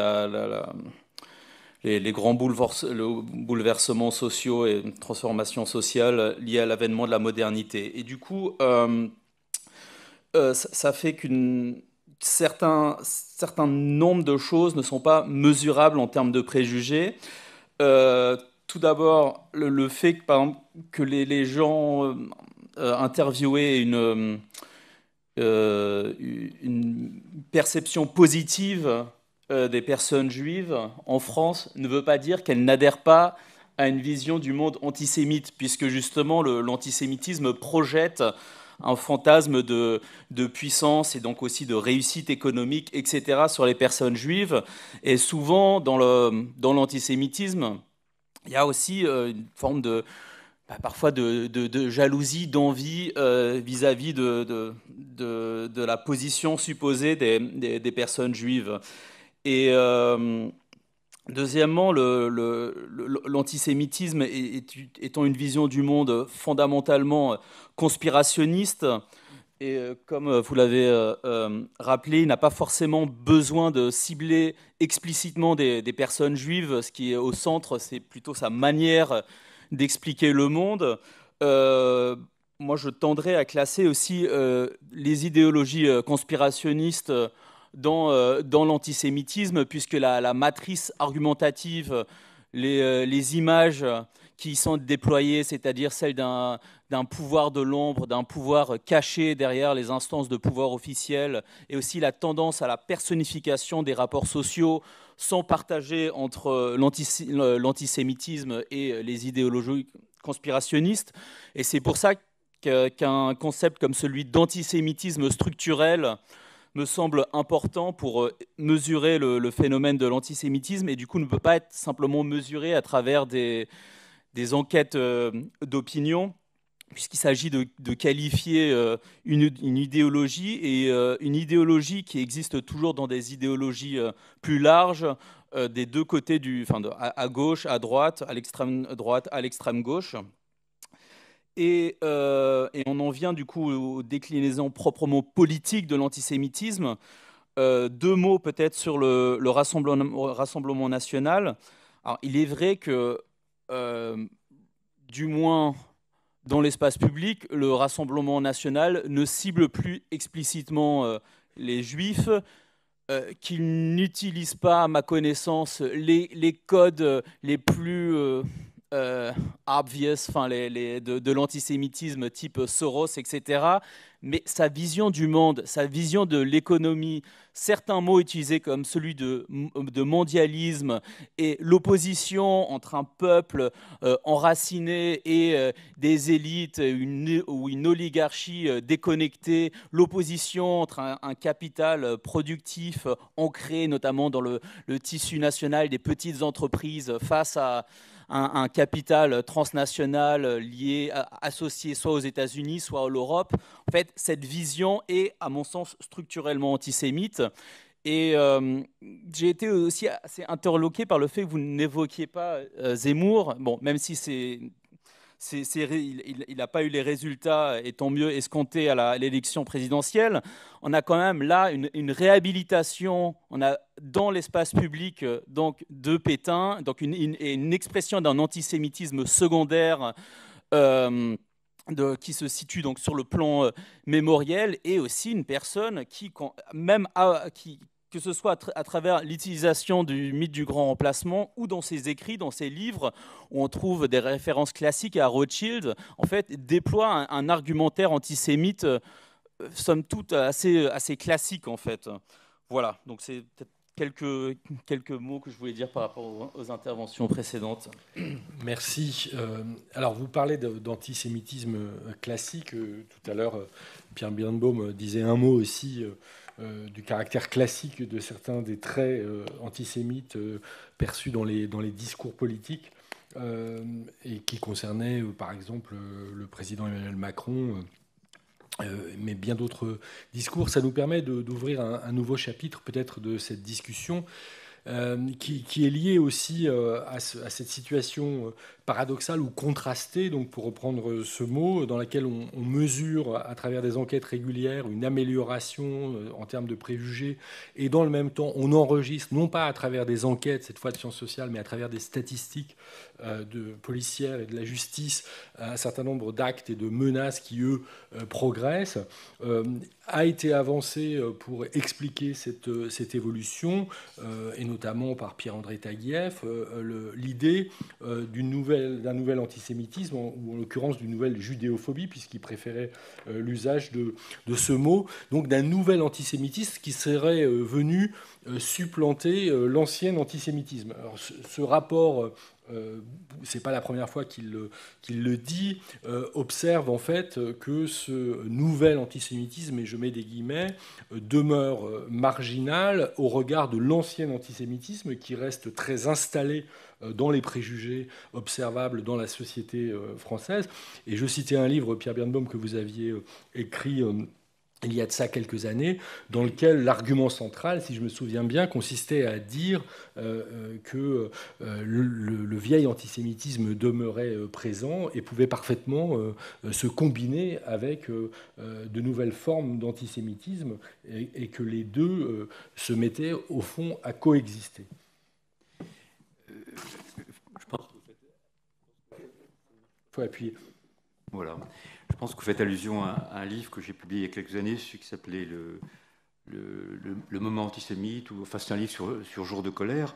les grands bouleversements sociaux et transformations sociales liées à l'avènement de la modernité. Et du coup, ça fait qu'un certain nombre de choses ne sont pas mesurables en termes de préjugés. Tout d'abord, le fait que, par exemple, que les gens interviewés une perception positive des personnes juives en France ne veut pas dire qu'elles n'adhèrent pas à une vision du monde antisémite, puisque justement l'antisémitisme projette un fantasme de puissance et donc aussi de réussite économique, etc., sur les personnes juives. Et souvent, dans l'antisémitisme, il y a aussi une forme parfois de jalousie, d'envie vis-à-vis de la position supposée des personnes juives. Et deuxièmement, l'antisémitisme étant une vision du monde fondamentalement conspirationniste, et comme vous l'avez rappelé, il n'a pas forcément besoin de cibler explicitement des personnes juives. Ce qui est au centre, c'est plutôt sa manière d'expliquer le monde. Moi, je tendrais à classer aussi les idéologies conspirationnistes dans l'antisémitisme, puisque la matrice argumentative, les images qui y sont déployées, c'est-à-dire celle d'un pouvoir de l'ombre, d'un pouvoir caché derrière les instances de pouvoir officielles, et aussi la tendance à la personnification des rapports sociaux, sont partagées entre l'antisémitisme et les idéologies conspirationnistes. Et c'est pour ça qu'un concept comme celui d'antisémitisme structurel me semble important pour mesurer le phénomène de l'antisémitisme, et du coup ne peut pas être simplement mesuré à travers des enquêtes d'opinion, puisqu'il s'agit de qualifier une idéologie, et une idéologie qui existe toujours dans des idéologies plus larges, des deux côtés, à gauche, à droite, à l'extrême droite, à l'extrême gauche. Et on en vient du coup aux déclinaisons proprement politiques de l'antisémitisme. Deux mots peut-être sur le Rassemblement national. Alors, il est vrai que, du moins dans l'espace public, le Rassemblement national ne cible plus explicitement les juifs, qu'il n'utilise pas, à ma connaissance, les codes les plus obvious, enfin de l'antisémitisme type Soros, etc. Mais sa vision du monde, sa vision de l'économie, certains mots utilisés comme celui de mondialisme et l'opposition entre un peuple enraciné et des élites ou une oligarchie déconnectée, l'opposition entre un capital productif ancré notamment dans le tissu national des petites entreprises face à un capital transnational lié, associé soit aux États-Unis, soit à l'Europe. En fait, cette vision est, à mon sens, structurellement antisémite. Et j'ai été aussi assez interloqué par le fait que vous n'évoquiez pas Zemmour. Bon, même si il n'a pas eu les résultats, et tant mieux, escomptés à l'élection présidentielle. On a quand même là une réhabilitation, on a dans l'espace public donc, de Pétain, donc une expression d'un antisémitisme secondaire qui se situe donc sur le plan mémoriel, et aussi une personne qui, que ce soit à travers l'utilisation du mythe du grand remplacement ou dans ses écrits, dans ses livres, où on trouve des références classiques à Rothschild, en fait, déploie un argumentaire antisémite, somme toute, assez classique, en fait. Voilà, donc c'est peut-être quelques mots que je voulais dire par rapport aux interventions précédentes. Merci. Alors, vous parlez d'antisémitisme classique. Tout à l'heure, Pierre Birnbaum disait un mot aussi du caractère classique de certains des traits antisémites perçus dans les discours politiques et qui concernaient, par exemple, le président Emmanuel Macron, mais bien d'autres discours. Ça nous permet d'ouvrir un nouveau chapitre peut-être de cette discussion qui est lié aussi à cette situation paradoxale ou contrastée, donc pour reprendre ce mot, dans laquelle on mesure à travers des enquêtes régulières une amélioration en termes de préjugés, et dans le même temps on enregistre, non pas à travers des enquêtes, cette fois de sciences sociales, mais à travers des statistiques de policières et de la justice, un certain nombre d'actes et de menaces qui, eux, progressent, a été avancé pour expliquer cette évolution, et notamment par Pierre-André Taguieff, l'idée d'un nouvel antisémitisme, ou en l'occurrence d'une nouvelle judéophobie, puisqu'il préférait l'usage de ce mot, donc d'un nouvel antisémitisme qui serait venu supplanter l'ancien antisémitisme. Alors, ce rapport, c'est pas la première fois qu'il le dit, observe en fait que ce nouvel antisémitisme, et je mets des guillemets, demeure marginal au regard de l'ancien antisémitisme qui reste très installé dans les préjugés observables dans la société française. Et je citais un livre, Pierre Birnbaum, que vous aviez écrit il y a de ça quelques années, dans lequel l'argument central, si je me souviens bien, consistait à dire que le vieil antisémitisme demeurait présent et pouvait parfaitement se combiner avec de nouvelles formes d'antisémitisme, et que les deux se mettaient au fond à coexister. Je pense que vous faites... Il faut appuyer. Voilà. Je pense que vous faites allusion à un livre que j'ai publié il y a quelques années, celui qui s'appelait le moment antisémite, enfin c'est un livre sur Jour de colère.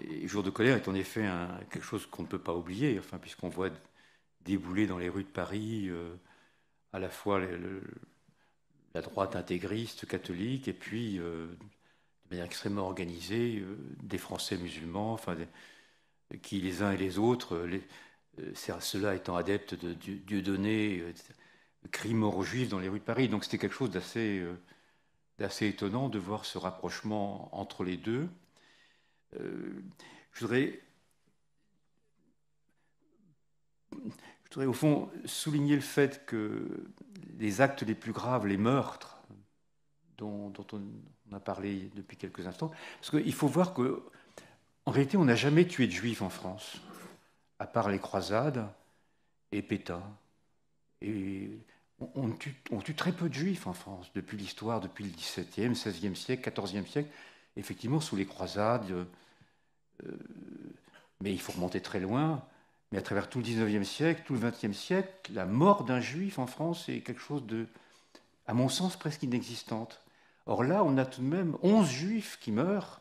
Et Jour de colère est en effet quelque chose qu'on ne peut pas oublier, enfin, puisqu'on voit débouler dans les rues de Paris à la fois la droite intégriste catholique et puis de manière extrêmement organisée des Français musulmans, enfin, qui les uns et les autres... ceux-là étant adeptes de Dieudonné, crient mort aux Juifs dans les rues de Paris. Donc c'était quelque chose d'assez étonnant de voir ce rapprochement entre les deux. Je voudrais au fond souligner le fait que les actes les plus graves, les meurtres, dont on a parlé depuis quelques instants, parce qu'il faut voir qu'en réalité on n'a jamais tué de Juifs en France, à part les croisades et Pétain. Et on tue très peu de Juifs en France, depuis l'histoire, depuis le XVIIe, XVIe siècle, XIVe siècle, effectivement sous les croisades, mais il faut remonter très loin, mais à travers tout le XIXe siècle, tout le XXe siècle, la mort d'un Juif en France est quelque chose de, à mon sens, presque inexistante. Or là, on a tout de même 11 Juifs qui meurent,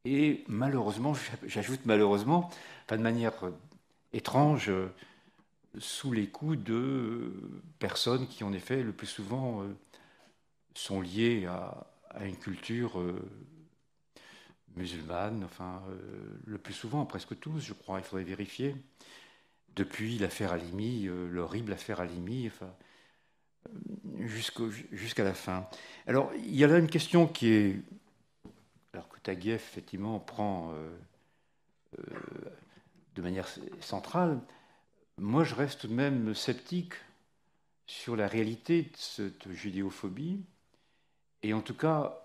Et malheureusement, j'ajoute malheureusement, enfin de manière étrange, sous les coups de personnes qui, en effet, le plus souvent sont liées à une culture musulmane, enfin, le plus souvent, presque tous, je crois, il faudrait vérifier, depuis l'affaire Halimi, l'horrible affaire Halimi, enfin, jusqu'à la fin. Alors, il y a là une question qui est... Alors que Taguieff, effectivement, prend de manière centrale, moi, je reste tout de même sceptique sur la réalité de cette judéophobie. Et en tout cas,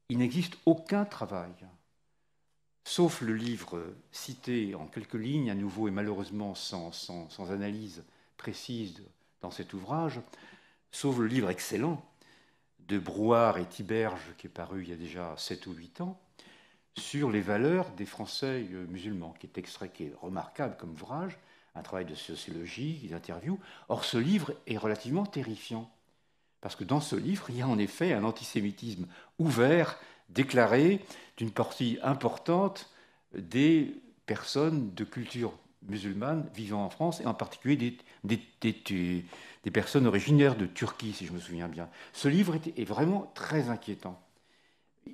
il n'existe aucun travail, sauf le livre cité en quelques lignes, à nouveau et malheureusement sans analyse précise dans cet ouvrage, sauf le livre excellent de Brouard et Tiberge, qui est paru il y a déjà 7 ou 8 ans, sur les valeurs des Français musulmans, qui est remarquable comme ouvrage, un travail de sociologie, d'interview. Or, ce livre est relativement terrifiant, parce que dans ce livre, il y a en effet un antisémitisme ouvert, déclaré, d'une partie importante des personnes de culture musulmane vivant en France, et en particulier des personnes originaires de Turquie, si je me souviens bien. Ce livre est vraiment très inquiétant.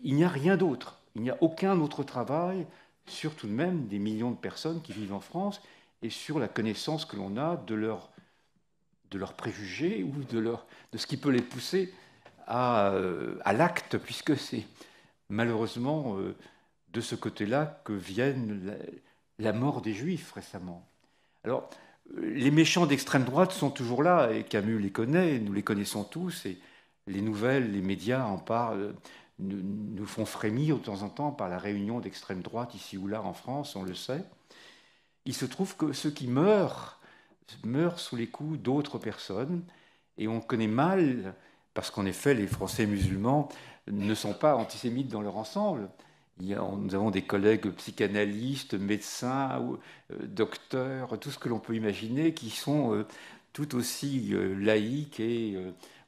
Il n'y a rien d'autre. Il n'y a aucun autre travail sur tout de même des millions de personnes qui vivent en France et sur la connaissance que l'on a de leurs préjugés ou de ce qui peut les pousser à l'acte, puisque c'est malheureusement de ce côté-là que vienne la mort des Juifs récemment. Alors, les méchants d'extrême droite sont toujours là, et Camus les connaît, nous les connaissons tous, et les nouvelles, les médias en parlent, nous font frémir de temps en temps par la réunion d'extrême droite ici ou là en France, on le sait. Il se trouve que ceux qui meurent sous les coups d'autres personnes, et on connaît mal, parce qu'en effet les Français musulmans ne sont pas antisémites dans leur ensemble. Nous avons des collègues psychanalystes, médecins, docteurs, tout ce que l'on peut imaginer, qui sont tout aussi laïques et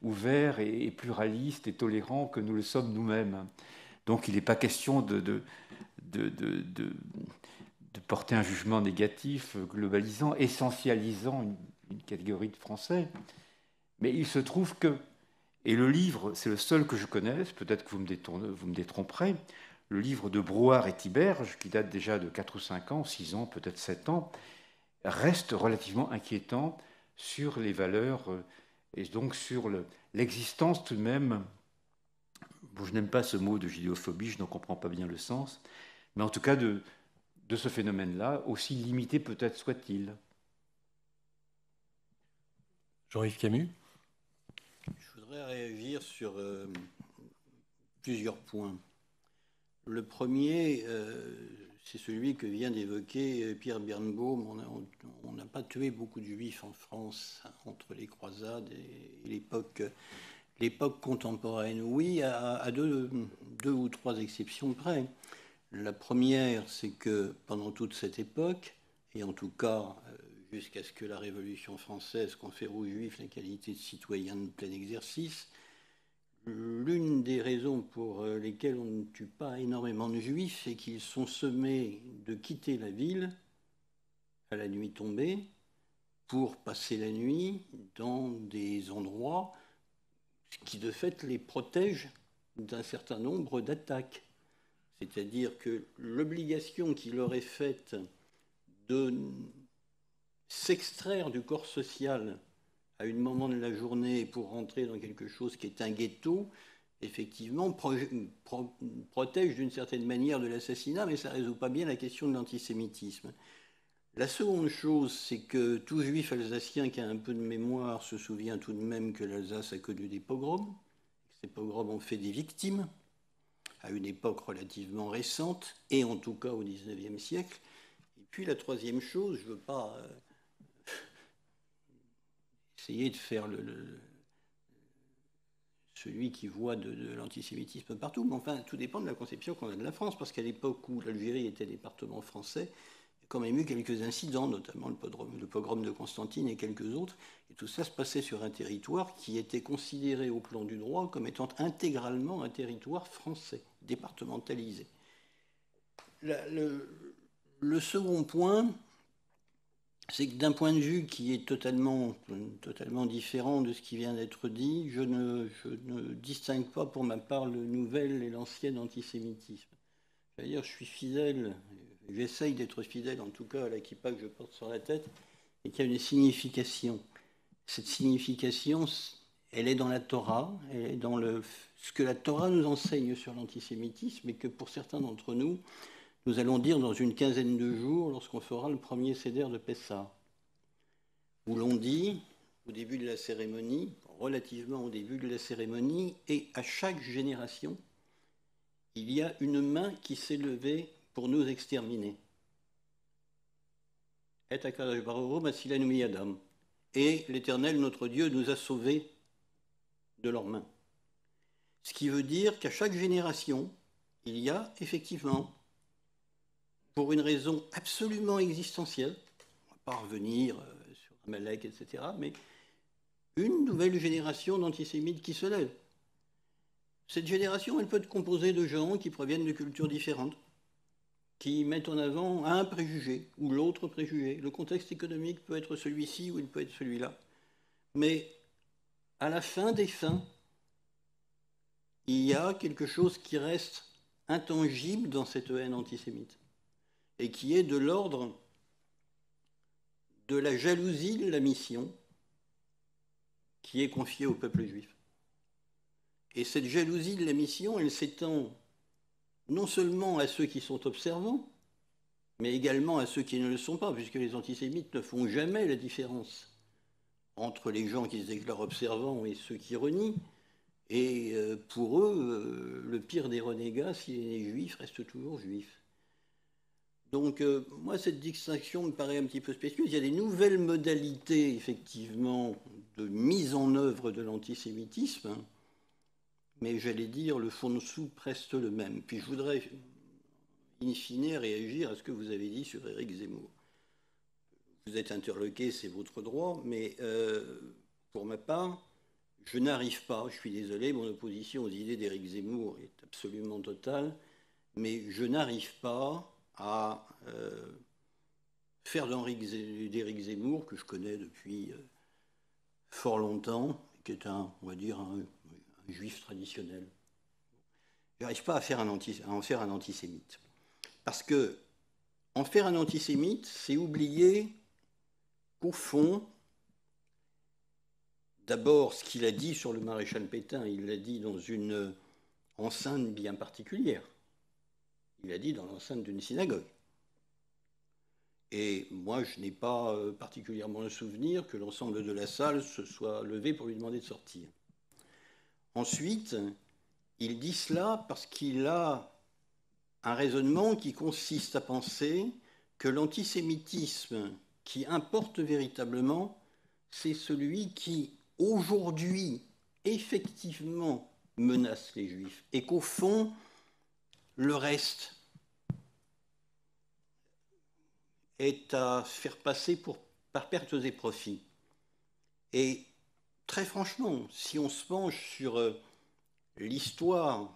ouverts et pluralistes et tolérants que nous le sommes nous-mêmes. Donc il n'est pas question de porter un jugement négatif, globalisant, essentialisant une catégorie de Français. Mais il se trouve que, et le livre, c'est le seul que je connaisse, peut-être que vous me détromperez, le livre de Brouard et Tiberge, qui date déjà de 4 ou 5 ans, 6 ans, peut-être 7 ans, reste relativement inquiétant sur les valeurs et donc sur l'existence tout de même, bon, je n'aime pas ce mot de judéophobie, je n'en comprends pas bien le sens, mais en tout cas de ce phénomène-là, aussi limité peut-être soit-il. Jean-Yves Camus ? Je voudrais réagir sur plusieurs points. Le premier, c'est celui que vient d'évoquer Pierre Birnbaum. On n'a pas tué beaucoup de juifs en France entre les croisades et l'époque contemporaine. Oui, à deux ou trois exceptions près. La première, c'est que pendant toute cette époque, et en tout cas jusqu'à ce que la Révolution française confère aux Juifs la qualité de citoyens de plein exercice, l'une des raisons pour lesquelles on ne tue pas énormément de Juifs, c'est qu'ils sont sommés de quitter la ville à la nuit tombée pour passer la nuit dans des endroits qui de fait les protègent d'un certain nombre d'attaques. C'est-à-dire que l'obligation qui leur est faite de s'extraire du corps social à un moment de la journée pour rentrer dans quelque chose qui est un ghetto, effectivement, protège d'une certaine manière de l'assassinat, mais ça ne résout pas bien la question de l'antisémitisme. La seconde chose, c'est que tout juif alsacien qui a un peu de mémoire se souvient tout de même que l'Alsace a connu des pogroms. Ces pogroms ont fait des victimes à une époque relativement récente, et en tout cas au XIXe siècle. Et puis la troisième chose, je ne veux pas essayer de faire celui qui voit de l'antisémitisme partout, mais enfin, tout dépend de la conception qu'on a de la France, parce qu'à l'époque où l'Algérie était département français, il y a quand même eu quelques incidents, notamment le pogrom de Constantine et quelques autres, et tout ça se passait sur un territoire qui était considéré au plan du droit comme étant intégralement un territoire français, départementalisé. Le second point, c'est que d'un point de vue qui est totalement différent de ce qui vient d'être dit, je ne distingue pas pour ma part le nouvel et l'ancien antisémitisme. C'est-à-dire, je suis fidèle, j'essaye d'être fidèle en tout cas à la kippa que je porte sur la tête, et qui a une signification. Cette signification, elle est dans la Torah, elle est dans ce que la Torah nous enseigne sur l'antisémitisme, et que pour certains d'entre nous, nous allons dire dans une quinzaine de jours, lorsqu'on fera le premier Seder de Pessah, où l'on dit, au début de la cérémonie, relativement au début de la cérémonie, et à chaque génération, il y a une main qui s'est levée pour nous exterminer. Et HaKadosh Baruch Hu Matzilanu miyadam. Et l'Éternel, notre Dieu, nous a sauvés de leurs mains. Ce qui veut dire qu'à chaque génération, il y a effectivement, pour une raison absolument existentielle, on ne va pas revenir sur Amalek, etc., mais une nouvelle génération d'antisémites qui se lève. Cette génération, elle peut être composée de gens qui proviennent de cultures différentes, qui mettent en avant un préjugé ou l'autre préjugé. Le contexte économique peut être celui-ci ou il peut être celui-là. Mais à la fin des fins, il y a quelque chose qui reste intangible dans cette haine antisémite et qui est de l'ordre de la jalousie de la mission qui est confiée au peuple juif. Et cette jalousie de la mission, elle s'étend non seulement à ceux qui sont observants, mais également à ceux qui ne le sont pas, puisque les antisémites ne font jamais la différence entre les gens qui se déclarent observants et ceux qui renient. Et pour eux, le pire des renégats, s'il est juif, reste toujours juif. Donc, moi, cette distinction me paraît un petit peu spécieuse. Il y a des nouvelles modalités, effectivement, de mise en œuvre de l'antisémitisme, mais j'allais dire, le fond de soupe reste le même. Puis je voudrais, in fine, réagir à ce que vous avez dit sur Éric Zemmour. Vous êtes interloqué, c'est votre droit, mais pour ma part, je n'arrive pas, je suis désolé, mon opposition aux idées d'Éric Zemmour est absolument totale, mais je n'arrive pas à faire d'Éric Zemmour, que je connais depuis fort longtemps, qui est on va dire, un juif traditionnel. Je n'arrive pas à en faire un antisémite. Parce que en faire un antisémite, c'est oublier qu'au fond, d'abord, ce qu'il a dit sur le maréchal Pétain, il l'a dit dans une enceinte bien particulière. Il l'a dit dans l'enceinte d'une synagogue. Et moi, je n'ai pas particulièrement le souvenir que l'ensemble de la salle se soit levé pour lui demander de sortir. Ensuite, il dit cela parce qu'il a un raisonnement qui consiste à penser que l'antisémitisme qui importe véritablement, c'est celui qui, aujourd'hui, effectivement menace les Juifs, et qu'au fond, le reste est à faire passer par pertes et profits. Et très franchement, si on se penche sur l'histoire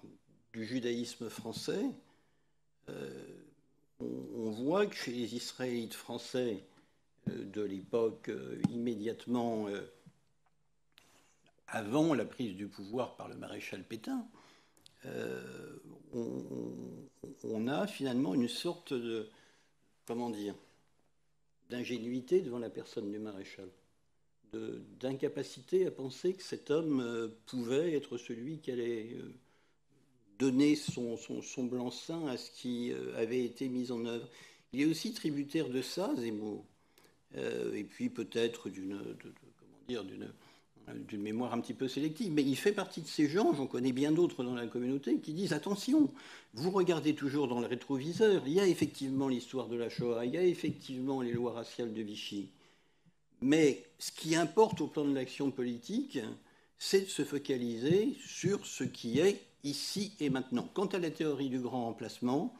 du judaïsme français, on voit que chez les Israélites français de l'époque immédiatement avant la prise du pouvoir par le maréchal Pétain, on a finalement une sorte de, d'ingénuité devant la personne du maréchal, d'incapacité à penser que cet homme pouvait être celui qui allait donner son blanc-seing à ce qui avait été mis en œuvre. Il est aussi tributaire de ça, Zemmour, et puis peut-être d'une mémoire un petit peu sélective, mais il fait partie de ces gens, j'en connais bien d'autres dans la communauté, qui disent attention, vous regardez toujours dans le rétroviseur, il y a effectivement l'histoire de la Shoah, il y a effectivement les lois raciales de Vichy, mais ce qui importe au plan de l'action politique, c'est de se focaliser sur ce qui est ici et maintenant. Quant à la théorie du grand remplacement,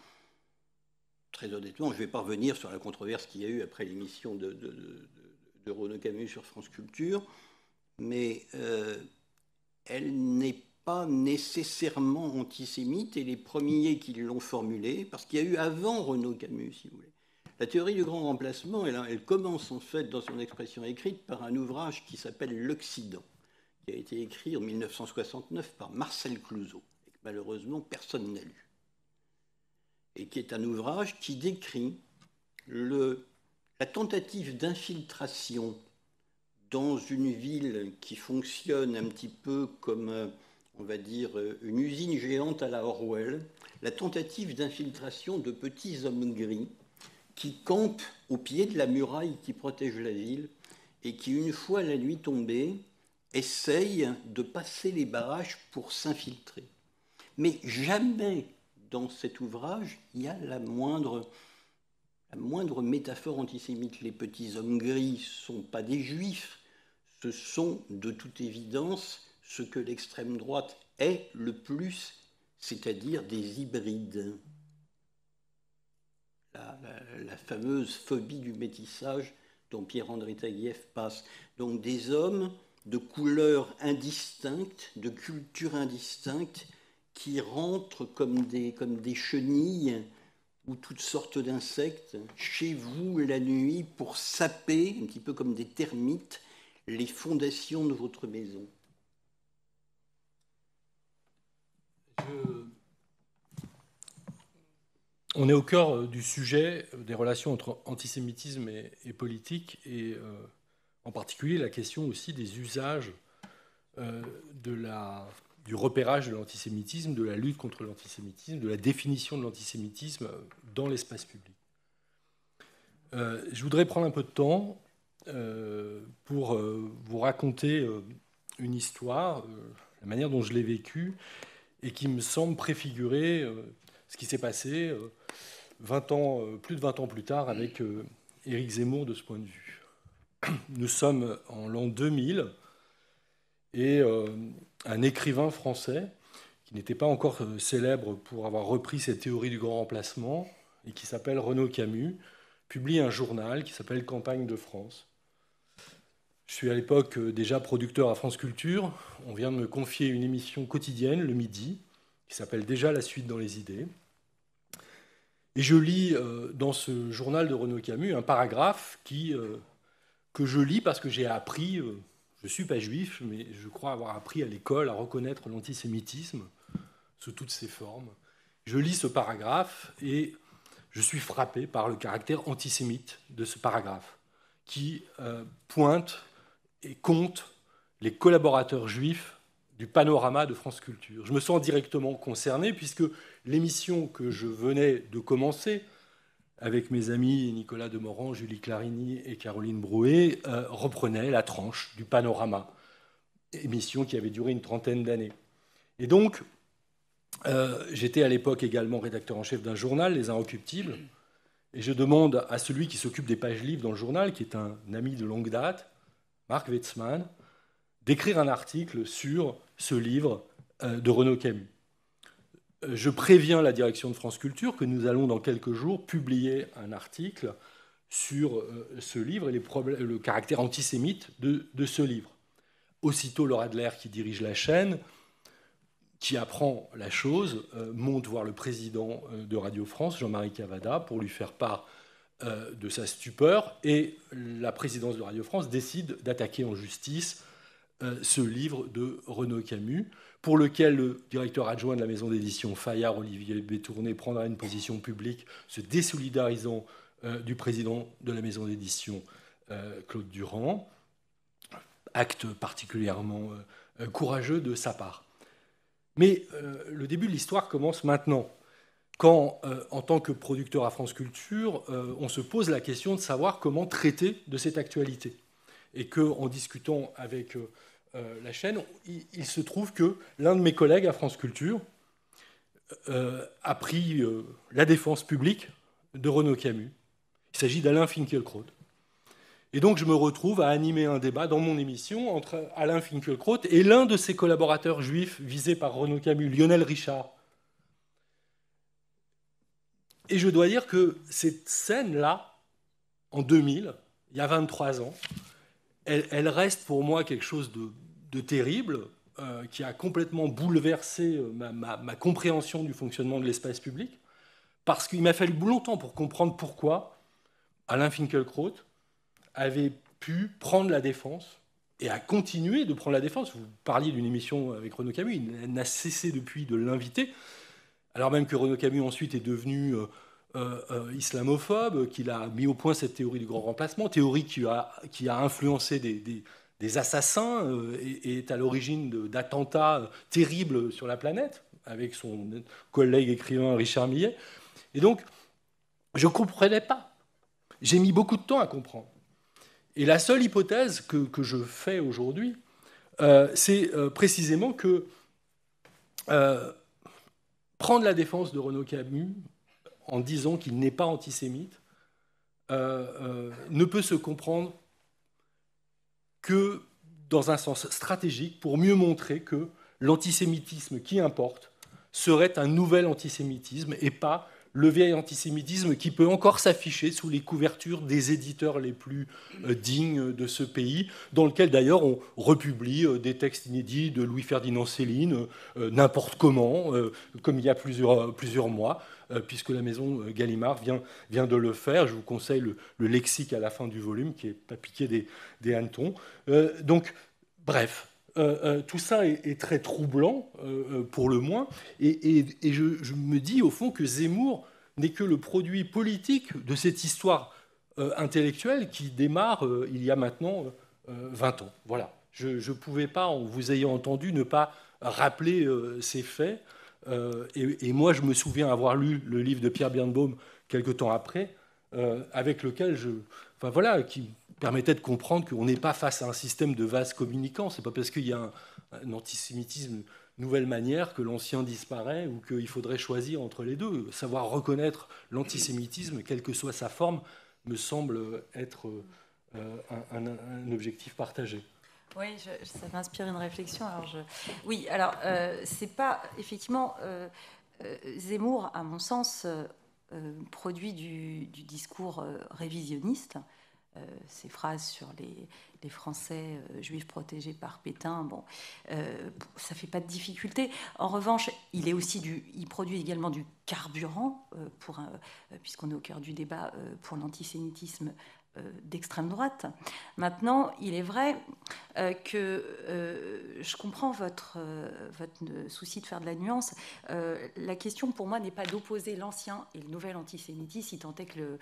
très honnêtement, je ne vais pas revenir sur la controverse qu'il y a eu après l'émission de Renaud Camus sur France Culture, mais elle n'est pas nécessairement antisémites, et les premiers qui l'ont formulé, parce qu'il y a eu avant Renaud Camus, si vous voulez. La théorie du grand remplacement, elle commence en fait dans son expression écrite par un ouvrage qui s'appelle L'Occident, qui a été écrit en 1969 par Marcel Clouzot, et que malheureusement personne n'a lu, et qui est un ouvrage qui décrit la tentative d'infiltration dans une ville qui fonctionne un petit peu comme, on va dire, une usine géante à la Orwell, la tentative d'infiltration de petits hommes gris qui campent au pied de la muraille qui protège la ville et qui, une fois la nuit tombée, essayent de passer les barrages pour s'infiltrer. Mais jamais dans cet ouvrage, il y a la moindre métaphore antisémite. Les petits hommes gris ne sont pas des juifs, ce sont de toute évidence ce que l'extrême droite est le plus, c'est-à-dire des hybrides. La fameuse phobie du métissage dont Pierre-André Taguieff passe. Donc des hommes de couleurs indistinctes, de cultures indistinctes, qui rentrent comme des chenilles ou toutes sortes d'insectes chez vous la nuit pour saper, un petit peu comme des termites, les fondations de votre maison. On est au cœur du sujet des relations entre antisémitisme et politique, et en particulier la question aussi des usages du repérage de l'antisémitisme, de la lutte contre l'antisémitisme, de la définition de l'antisémitisme dans l'espace public. Je voudrais prendre un peu de temps pour vous raconter une histoire, la manière dont je l'ai vécue, et qui me semble préfigurer ce qui s'est passé plus de 20 ans plus tard avec Éric Zemmour de ce point de vue. Nous sommes en l'an 2000 et un écrivain français qui n'était pas encore célèbre pour avoir repris cette théorie du grand remplacement et qui s'appelle Renaud Camus, publie un journal qui s'appelle Campagne de France. Je suis à l'époque déjà producteur à France Culture. On vient de me confier une émission quotidienne, le midi, qui s'appelle déjà La Suite dans les idées. Et je lis dans ce journal de Renaud Camus un paragraphe que je lis parce que j'ai appris, je ne suis pas juif, mais je crois avoir appris à l'école à reconnaître l'antisémitisme sous toutes ses formes. Je lis ce paragraphe et je suis frappé par le caractère antisémite de ce paragraphe, qui pointe et compte les collaborateurs juifs du panorama de France Culture. Je me sens directement concerné puisque l'émission que je venais de commencer avec mes amis Nicolas Demorand, Julie Clarini et Caroline Brouet reprenait la tranche du panorama, émission qui avait duré une trentaine d'années. Et donc, j'étais à l'époque également rédacteur en chef d'un journal, Les Inrecuptibles, et je demande à celui qui s'occupe des pages livres dans le journal, qui est un ami de longue date, Marc Wetzmann, d'écrire un article sur ce livre de Renaud Camus. Je préviens la direction de France Culture que nous allons dans quelques jours publier un article sur ce livre et le caractère antisémite de ce livre. Aussitôt, Laura Adler, qui dirige la chaîne, qui apprend la chose, monte voir le président de Radio France, Jean-Marie Cavada, pour lui faire part de sa stupeur, et la présidence de Radio France décide d'attaquer en justice ce livre de Renaud Camus, pour lequel le directeur adjoint de la maison d'édition Fayard, Olivier Bétourné, prendra une position publique, se désolidarisant du président de la maison d'édition, Claude Durand. Acte particulièrement courageux de sa part. Mais le début de l'histoire commence maintenant, quand, en tant que producteur à France Culture, on se pose la question de savoir comment traiter de cette actualité. Et qu'en discutant avec la chaîne, il se trouve que l'un de mes collègues à France Culture a pris la défense publique de Renaud Camus. Il s'agit d'Alain Finkielkraut. Et donc je me retrouve à animer un débat dans mon émission entre Alain Finkielkraut et l'un de ses collaborateurs juifs visés par Renaud Camus, Lionel Richard. Et je dois dire que cette scène-là, en 2000, il y a 23 ans, elle reste pour moi quelque chose de terrible, qui a complètement bouleversé ma compréhension du fonctionnement de l'espace public, parce qu'il m'a fallu longtemps pour comprendre pourquoi Alain Finkielkraut avait pu prendre la défense et a continué de prendre la défense. Vous parliez d'une émission avec Renaud Camus, il n'a cessé depuis de l'inviter, alors même que Renaud Camus ensuite est devenu islamophobe, qu'il a mis au point cette théorie du grand remplacement, théorie qui a influencé des assassins et est à l'origine d'attentats terribles sur la planète, avec son collègue écrivain Richard Millet. Et donc, je ne comprenais pas. J'ai mis beaucoup de temps à comprendre. Et la seule hypothèse que je fais aujourd'hui, c'est précisément que prendre la défense de Renaud Camus en disant qu'il n'est pas antisémite ne peut se comprendre que dans un sens stratégique pour mieux montrer que l'antisémitisme qui importe serait un nouvel antisémitisme et pas le vieil antisémitisme qui peut encore s'afficher sous les couvertures des éditeurs les plus dignes de ce pays, dans lequel d'ailleurs on republie des textes inédits de Louis-Ferdinand Céline, n'importe comment, comme il y a plusieurs mois, puisque la maison Gallimard vient de le faire. Je vous conseille le lexique à la fin du volume, qui n'est pas piqué des hannetons. Donc, bref. Tout ça est très troublant, pour le moins, et je me dis au fond que Zemmour n'est que le produit politique de cette histoire intellectuelle qui démarre il y a maintenant 20 ans. Voilà. Je ne pouvais pas, en vous ayant entendu, ne pas rappeler ces faits. Et moi, je me souviens avoir lu le livre de Pierre Birnbaum quelque temps après, avec lequel qui permettait de comprendre qu'on n'est pas face à un système de vases communicants. Ce n'est pas parce qu'il y a un antisémitisme nouvelle manière que l'ancien disparaît ou qu'il faudrait choisir entre les deux. Savoir reconnaître l'antisémitisme, quelle que soit sa forme, me semble être un objectif partagé. Oui, ça m'inspire une réflexion. C'est pas effectivement Zemmour, à mon sens, produit du discours révisionniste. Ces phrases sur les Français juifs protégés par Pétain, ça fait pas de difficulté. En revanche, il produit également du carburant puisqu'on est au cœur du débat pour l'antisémitisme d'extrême droite. Maintenant, il est vrai que je comprends votre souci de faire de la nuance. La question pour moi n'est pas d'opposer l'ancien et le nouvel antisémitisme, si tant est que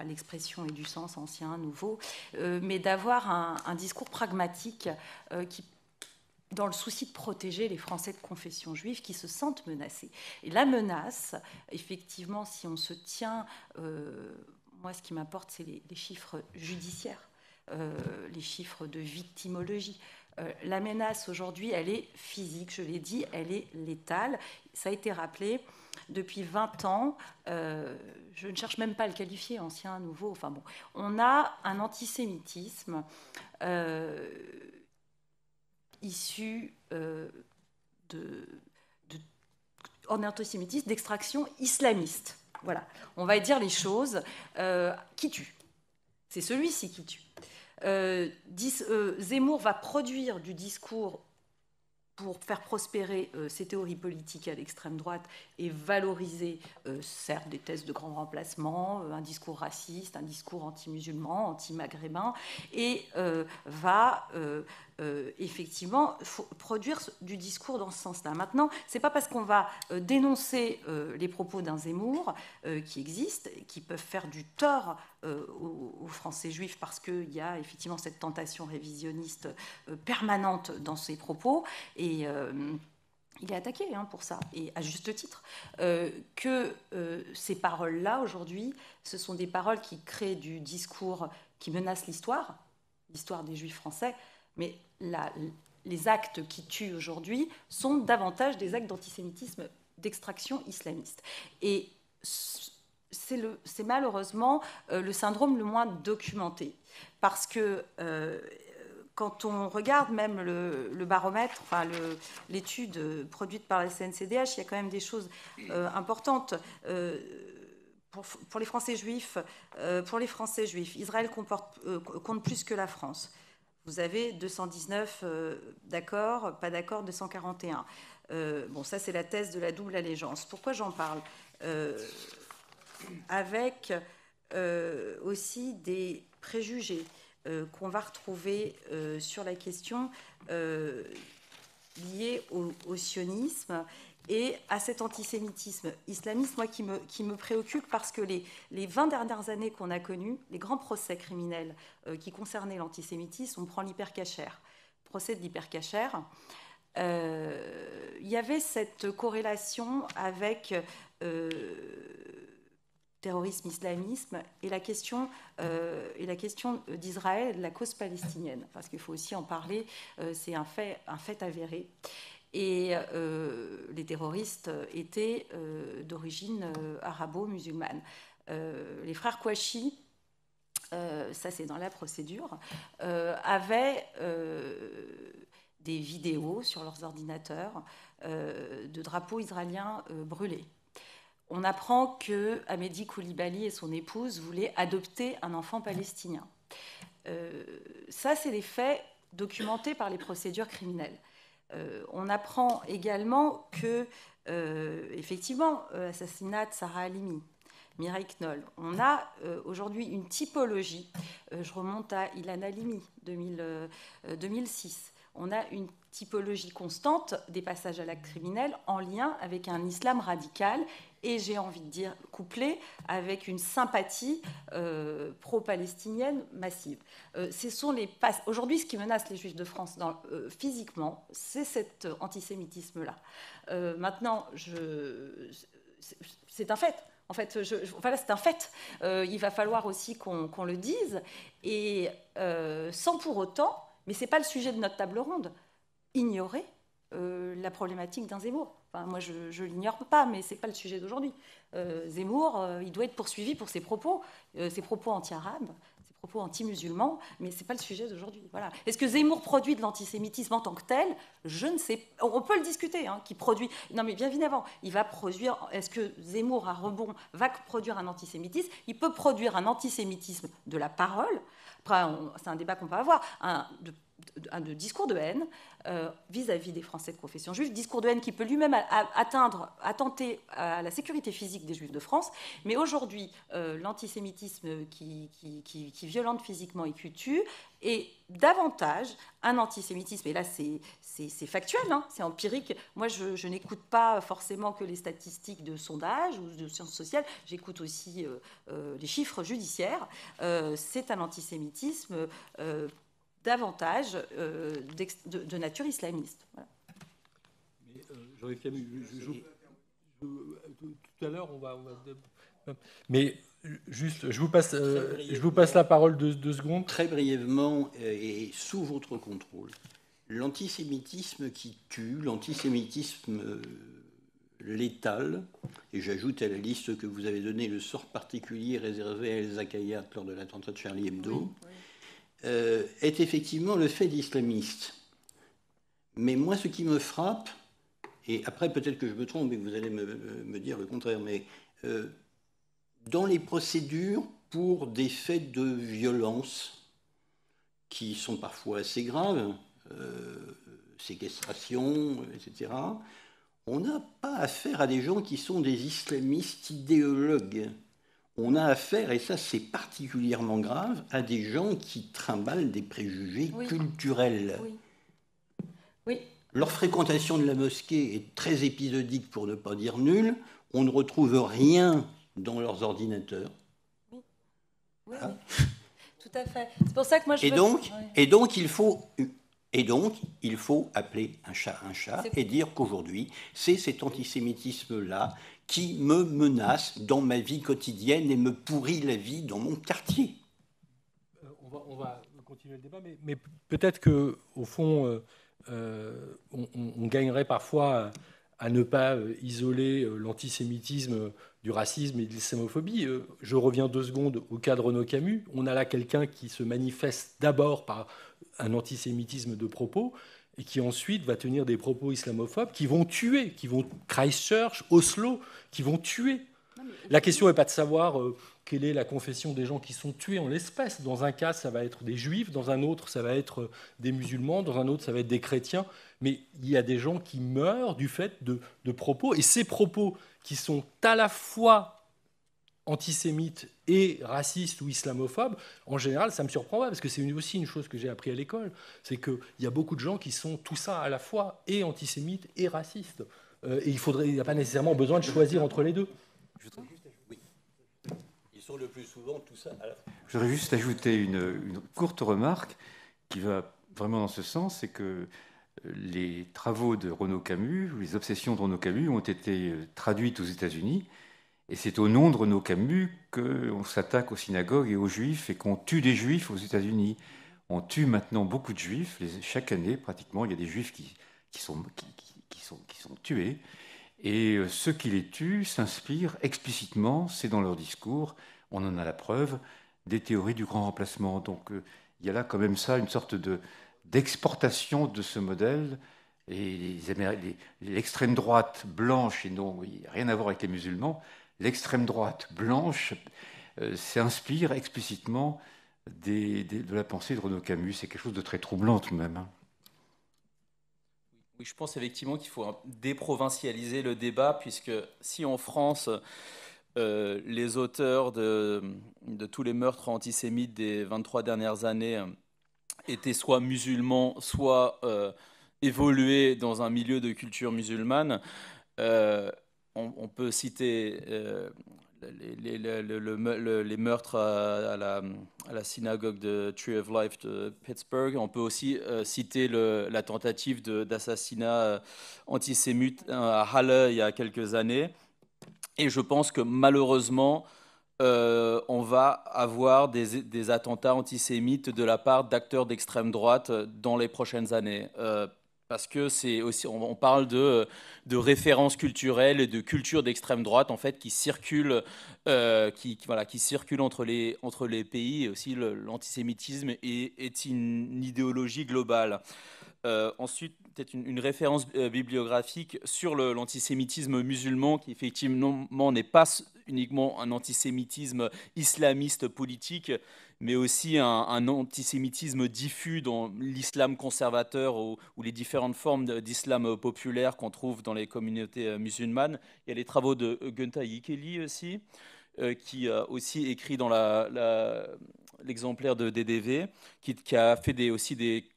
l'expression ait du sens, ancien, nouveau, mais d'avoir un discours pragmatique qui, dans le souci de protéger les Français de confession juive qui se sentent menacés. Et la menace, effectivement, si on se tient... moi, ce qui m'importe, c'est les chiffres judiciaires, les chiffres de victimologie. La menace, aujourd'hui, elle est physique, je l'ai dit, elle est létale. Ça a été rappelé, depuis 20 ans, je ne cherche même pas à le qualifier, ancien, nouveau, on a un antisémitisme issu en antisémitisme d'extraction islamiste. Voilà, on va dire les choses. Qui tue ? C'est celui-ci qui tue. Zemmour va produire du discours pour faire prospérer ses théories politiques à l'extrême droite et valoriser, certes, des thèses de grand remplacement, un discours raciste, un discours anti-musulman, anti-maghrébin, et va effectivement produire du discours dans ce sens-là. Maintenant, c'est pas parce qu'on va dénoncer les propos d'un Zemmour qui existent, qui peuvent faire du tort aux Français juifs, parce qu'il y a effectivement cette tentation révisionniste permanente dans ses propos, et il est attaqué pour ça, et à juste titre, que ces paroles-là, aujourd'hui, ce sont des paroles qui créent du discours qui menace l'histoire des Juifs français, mais les actes qui tuent aujourd'hui sont davantage des actes d'antisémitisme d'extraction islamiste. Et c'est malheureusement le syndrome le moins documenté, parce que quand on regarde même le baromètre, l'étude produite par la CNCDH, il y a quand même des choses importantes. Pour les Français juifs, Israël compte plus que la France. vous avez 219 d'accord, pas d'accord, 241. Bon, ça, c'est la thèse de la double allégeance. Pourquoi j'en parle avec aussi des préjugés qu'on va retrouver sur la question liée au sionisme et à cet antisémitisme islamiste, moi, qui me préoccupe parce que les 20 dernières années qu'on a connues, les grands procès criminels qui concernaient l'antisémitisme, on prend l'hypercachère, procès de l'hypercachère, il y avait cette corrélation avec terrorisme, islamisme et la question d'Israël, de la cause palestinienne, parce qu'il faut aussi en parler, c'est un fait avéré. Et les terroristes étaient d'origine arabo-musulmane. Les frères Kouachi, ça c'est dans la procédure, avaient des vidéos sur leurs ordinateurs de drapeaux israéliens brûlés. On apprend que Hamedi Koulibaly et son épouse voulaient adopter un enfant palestinien. Ça, c'est des faits documentés par les procédures criminelles. On apprend également que, effectivement, assassinat de Sarah Halimi, Mireille Knoll. On a aujourd'hui une typologie, je remonte à Ilan Halimi, 2006. On a une typologie constante des passages à l'acte criminel en lien avec un islam radical et, j'ai envie de dire, couplé avec une sympathie pro-palestinienne massive. Aujourd'hui, ce qui menace les Juifs de France physiquement, c'est cet antisémitisme-là. Maintenant, c'est un fait. En fait, voilà, c'est un fait. Il va falloir aussi qu'on le dise, et sans pour autant, mais ce n'est pas le sujet de notre table ronde, ignorer la problématique d'un Zemmour. Enfin, moi, je ne l'ignore pas, mais ce n'est pas le sujet d'aujourd'hui. Zemmour, il doit être poursuivi pour ses propos anti-arabes, ses propos anti-musulmans, mais ce n'est pas le sujet d'aujourd'hui. Voilà. Est-ce que Zemmour produit de l'antisémitisme en tant que tel? Je ne sais pas. On peut le discuter, hein, qui produit... Non, mais bien évidemment, il va produire... Est-ce que Zemmour, à rebond, va produire un antisémitisme? Il peut produire un antisémitisme de la parole. Après, c'est un débat qu'on peut avoir, de discours de haine vis-à-vis des Français de confession juive, discours de haine qui peut lui-même attenter à la sécurité physique des Juifs de France. Mais aujourd'hui, l'antisémitisme qui violente physiquement et qui tue est davantage un antisémitisme. Et là, c'est factuel, hein, c'est empirique. Moi, je n'écoute pas forcément que les statistiques de sondage ou de sciences sociales, j'écoute aussi les chiffres judiciaires. C'est un antisémitisme davantage de nature islamiste. Voilà. Mais, Jean-Yves Camus, tout à l'heure, on va... Mais juste, je vous passe la parole deux secondes. Très brièvement, et sous votre contrôle, l'antisémitisme qui tue, l'antisémitisme létal, et j'ajoute à la liste que vous avez donnée le sort particulier réservé à Elsa Kayat lors de l'attentat de Charlie Hebdo, est effectivement le fait d'islamistes. Mais moi, ce qui me frappe, et après peut-être que je me trompe et que vous allez me dire le contraire, mais dans les procédures pour des faits de violence qui sont parfois assez graves, séquestration, etc., on n'a pas affaire à des gens qui sont des islamistes idéologues. On a affaire, et ça c'est particulièrement grave, à des gens qui trimballent des préjugés culturels. Oui. Oui. Leur fréquentation de la mosquée est très épisodique, pour ne pas dire nulle. On ne retrouve rien dans leurs ordinateurs. Oui, oui, hein? Oui. Tout à fait. C'est pour ça que moi je et donc il faut appeler un chat et dire qu'aujourd'hui, c'est cet antisémitisme-là qui me menace dans ma vie quotidienne et me pourrit la vie dans mon quartier. On va continuer le débat, mais peut-être qu'au fond, on gagnerait parfois à ne pas isoler l'antisémitisme du racisme et de l'islamophobie. Je reviens 2 secondes au cas de Renaud Camus. On a là quelqu'un qui se manifeste d'abord par un antisémitisme de propos et qui ensuite va tenir des propos islamophobes qui vont tuer, qui vont Christchurch, Oslo, qui vont tuer. La question n'est pas de savoir quelle est la confession des gens qui sont tués en l'espèce. Dans un cas, ça va être des juifs, dans un autre, ça va être des musulmans, dans un autre, ça va être des chrétiens. Mais il y a des gens qui meurent du fait de propos. Et ces propos qui sont à la fois antisémites et racistes ou islamophobes, en général, ça ne me surprend pas, parce que c'est aussi une chose que j'ai appris à l'école, c'est qu'il y a beaucoup de gens qui sont tout ça à la fois, et antisémites et racistes. Et il n'y a pas nécessairement besoin de choisir entre les deux. Oui. Ils sont le plus souvent tout ça à la fois. Je voudrais juste ajouter une courte remarque qui va vraiment dans ce sens, c'est que les travaux de Renaud Camus, les obsessions de Renaud Camus ont été traduites aux États-Unis, et c'est au nom de Renaud Camus qu'on s'attaque aux synagogues et aux juifs et qu'on tue des juifs aux États-Unis. On tue maintenant beaucoup de juifs. Chaque année, pratiquement, il y a des juifs qui sont tués. Et ceux qui les tuent s'inspirent explicitement, c'est dans leur discours, on en a la preuve, des théories du grand remplacement. Donc il y a là quand même ça, une sorte d'exportation de ce modèle. Et l'extrême droite blanche, et non, rien à voir avec les musulmans, l'extrême droite blanche s'inspire explicitement de la pensée de Renaud Camus. C'est quelque chose de très troublant tout de même. Oui, je pense effectivement qu'il faut déprovincialiser le débat, puisque si en France, les auteurs de tous les meurtres antisémites des 23 dernières années étaient soit musulmans, soit évolués dans un milieu de culture musulmane, on peut citer les meurtres à la synagogue de Tree of Life de Pittsburgh. On peut aussi citer la tentative d'assassinat antisémite à Halle il y a quelques années. Et je pense que malheureusement, on va avoir des attentats antisémites de la part d'acteurs d'extrême droite dans les prochaines années. Parce que c'est aussi, on parle de références culturelles et de culture d'extrême droite en fait qui circulent, qui circulent entre les pays. Et aussi, l'antisémitisme est une idéologie globale. Ensuite, peut-être une référence bibliographique sur l'antisémitisme musulman, qui effectivement n'est pas uniquement un antisémitisme islamiste politique, mais aussi un antisémitisme diffus dans l'islam conservateur ou les différentes formes d'islam populaire qu'on trouve dans les communautés musulmanes. Il y a les travaux de Gunther Yikeli aussi, qui a aussi écrit dans l'exemplaire de DDV, qui a fait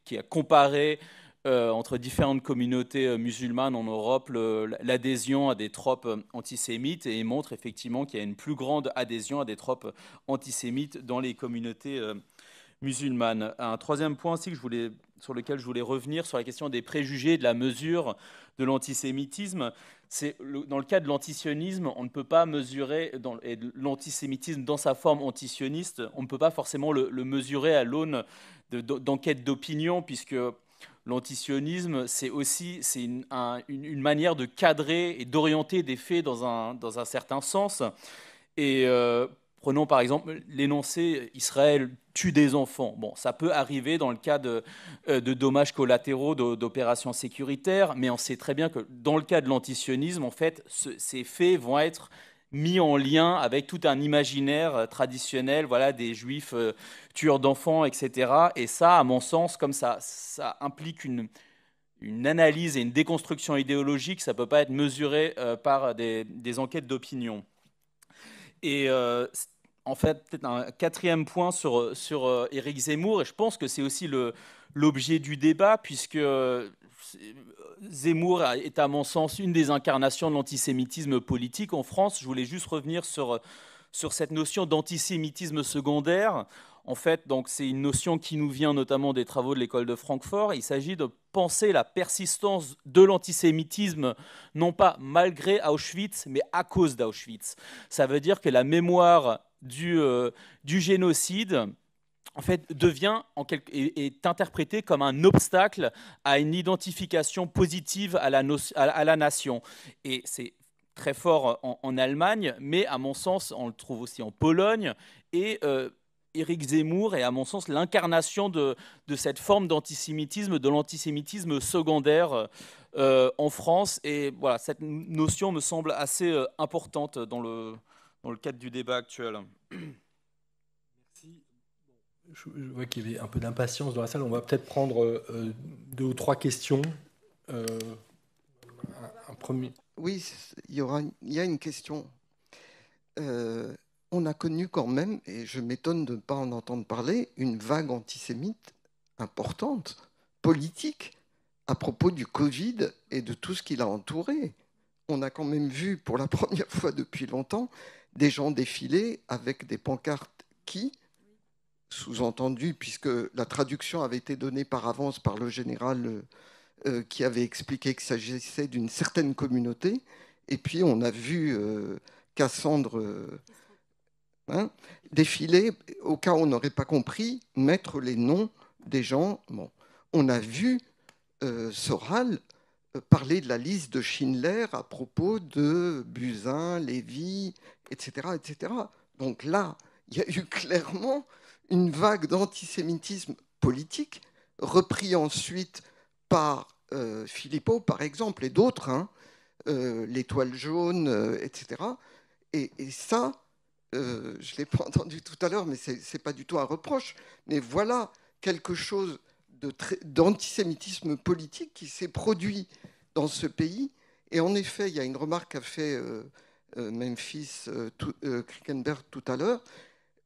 qui a comparé entre différentes communautés musulmanes en Europe l'adhésion à des tropes antisémites, et il montre effectivement qu'il y a une plus grande adhésion à des tropes antisémites dans les communautés musulmanes. Un troisième point aussi sur lequel je voulais revenir, sur la question des préjugés et de la mesure de l'antisémitisme, c'est dans le cas de l'antisionisme, on ne peut pas mesurer, et l'antisémitisme dans sa forme antisioniste, on ne peut pas forcément le mesurer à l'aune d'enquêtes d'opinion, puisque l'antisionisme, c'est une manière de cadrer et d'orienter des faits dans un certain sens. Et prenons par exemple l'énoncé « Israël tue des enfants ». Bon, ça peut arriver dans le cas de dommages collatéraux, d'opérations sécuritaires, mais on sait très bien que dans le cas de l'antisionisme, en fait, ces faits vont être mis en lien avec tout un imaginaire traditionnel, voilà, des juifs tueurs d'enfants, etc. Et ça, à mon sens, comme ça implique une analyse et une déconstruction idéologique, ça ne peut pas être mesuré par des enquêtes d'opinion. Et en fait, peut-être un quatrième point sur Éric Zemmour, et je pense que c'est aussi l'objet du débat, puisque Zemmour est, à mon sens, une des incarnations de l'antisémitisme politique en France. Je voulais juste revenir sur cette notion d'antisémitisme secondaire. En fait, donc, c'est une notion qui nous vient notamment des travaux de l'école de Francfort. Il s'agit de penser la persistance de l'antisémitisme, non pas malgré Auschwitz, mais à cause d'Auschwitz. Ça veut dire que la mémoire du génocide, en fait, est interprété comme un obstacle à une identification positive à la nation. Et c'est très fort en Allemagne, mais à mon sens, on le trouve aussi en Pologne. Et Éric Zemmour est, à mon sens, l'incarnation de cette forme d'antisémitisme, de l'antisémitisme secondaire en France. Et voilà, cette notion me semble assez importante dans le cadre du débat actuel. Merci. Je vois qu'il y avait un peu d'impatience dans la salle. On va peut-être prendre 2 ou 3 questions. Un premier. Oui, il y a une question. On a connu quand même, et je m'étonne de ne pas en entendre parler, une vague antisémite importante, politique, à propos du Covid et de tout ce qui l'a entouré. On a quand même vu, pour la première fois depuis longtemps, des gens défiler avec des pancartes qui, sous-entendu, puisque la traduction avait été donnée par avance par le général qui avait expliqué qu'il s'agissait d'une certaine communauté, et puis on a vu Cassandre défiler, au cas où on n'aurait pas compris, mettre les noms des gens. Bon. On a vu Soral parler de la liste de Schindler à propos de Buzyn, Lévy, etc., etc. Donc là, il y a eu clairement une vague d'antisémitisme politique, repris ensuite par Philippot, par exemple, et d'autres, l'Étoile jaune, etc. Et ça, je ne l'ai pas entendu tout à l'heure, mais ce n'est pas du tout un reproche, mais voilà quelque chose d'antisémitisme politique qui s'est produit dans ce pays. Et en effet, il y a une remarque qu'a fait Memphis Krickenberg tout à l'heure,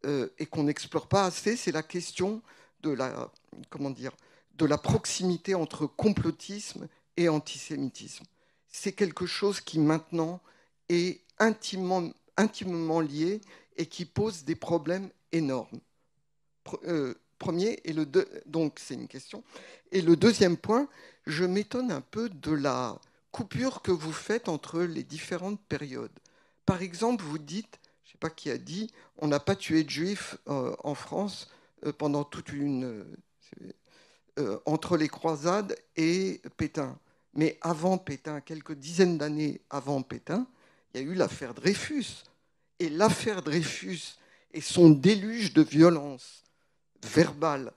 et qu'on n'explore pas assez, c'est la question de la proximité entre complotisme et antisémitisme. C'est quelque chose qui maintenant est intimement lié et qui pose des problèmes énormes. Premier, donc c'est une question. Et le deuxième point, je m'étonne un peu de la coupure que vous faites entre les différentes périodes. Par exemple, vous dites, je ne sais pas qui a dit, on n'a pas tué de juifs en France pendant toute entre les croisades et Pétain. Mais avant Pétain, quelques dizaines d'années avant Pétain, il y a eu l'affaire Dreyfus. Et l'affaire Dreyfus et son déluge de violence verbale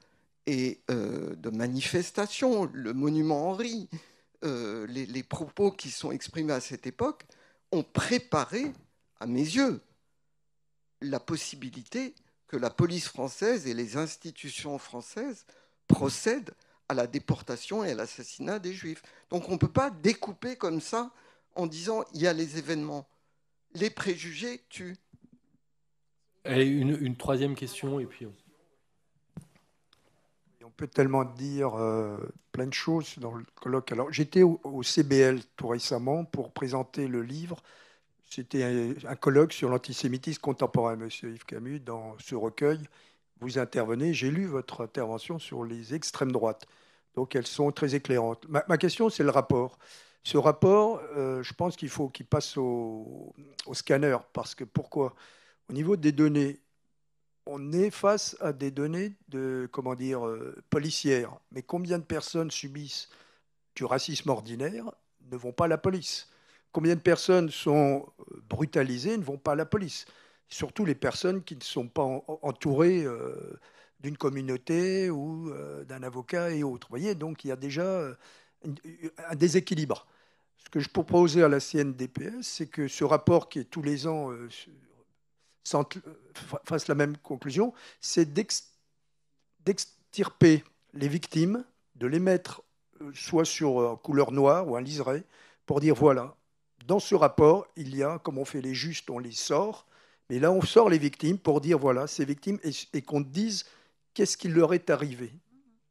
et de manifestations, le monument Henri, les propos qui sont exprimés à cette époque, ont préparé, à mes yeux, la possibilité que la police française et les institutions françaises procèdent à la déportation et à l'assassinat des Juifs. Donc on ne peut pas découper comme ça en disant il y a les événements. Les préjugés tuent. Et une troisième question, et puis... On peut tellement dire plein de choses dans le colloque. Alors, j'étais au CBL tout récemment pour présenter le livre. C'était un colloque sur l'antisémitisme contemporain, Monsieur Yves Camus. Dans ce recueil, vous intervenez. J'ai lu votre intervention sur les extrêmes droites. Donc, elles sont très éclairantes. Ma question, c'est le rapport. Ce rapport, je pense qu'il faut qu'il passe au scanner. Parce que pourquoi ? Au niveau des données, on est face à des données policières. Mais combien de personnes subissent du racisme ordinaire ne vont pas à la police ? Combien de personnes sont brutalisées ne vont pas à la police ? Surtout les personnes qui ne sont pas entourées d'une communauté ou d'un avocat et autres. Vous voyez, donc il y a déjà un déséquilibre. Ce que je proposais à la CNDPS, c'est que ce rapport qui est tous les ans fasse la même conclusion, c'est d'extirper les victimes, de les mettre soit sur couleur noire ou un liseré, pour dire voilà, dans ce rapport, il y a, comme on fait les justes, on les sort, mais là on sort les victimes pour dire voilà, ces victimes, et qu'on dise qu'est-ce qui leur est arrivé.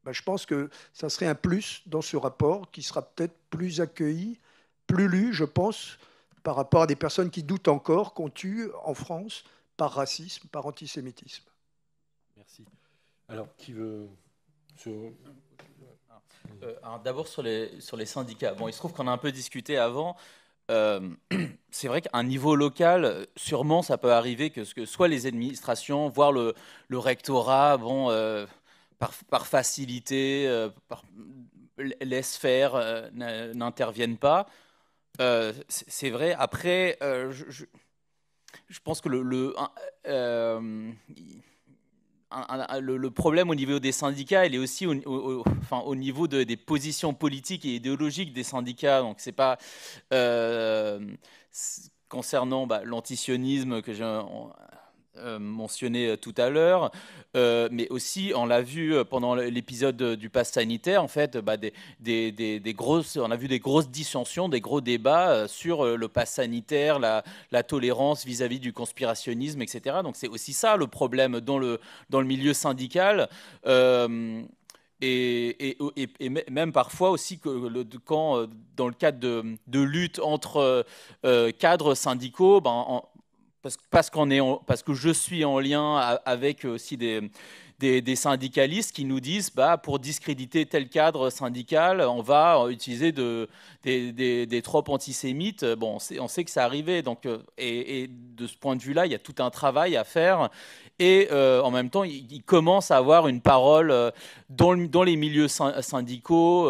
Ben, je pense que ça serait un plus dans ce rapport qui sera peut-être plus accueilli, plus lu, je pense, par rapport à des personnes qui doutent encore qu'on tue en France par racisme, par antisémitisme. Merci. Alors, qui veut... D'abord sur les syndicats. Bon, il se trouve qu'on a un peu discuté avant. C'est vrai qu'à un niveau local, sûrement, ça peut arriver que soit les administrations, voire le rectorat, par facilité, laisse faire, n'interviennent pas. C'est vrai. Après, je pense que le problème au niveau des syndicats, il est aussi au niveau des positions politiques et idéologiques des syndicats. Donc c'est pas concernant l'antisionisme que j'ai mentionné tout à l'heure, mais aussi on l'a vu pendant l'épisode du pass sanitaire, en fait, on a vu des grosses dissensions, des gros débats sur le pass sanitaire, la tolérance vis-à-vis du conspirationnisme, etc. Donc c'est aussi ça le problème dans le milieu syndical. Et même parfois aussi quand dans le cadre de lutte entre cadres syndicaux, parce que je suis en lien avec aussi des syndicalistes qui nous disent pour discréditer tel cadre syndical, on va utiliser des tropes antisémites. Bon, on sait que ça arrivait. Donc, et de ce point de vue-là, il y a tout un travail à faire. Et en même temps, il commence à avoir une parole dans les milieux syndicaux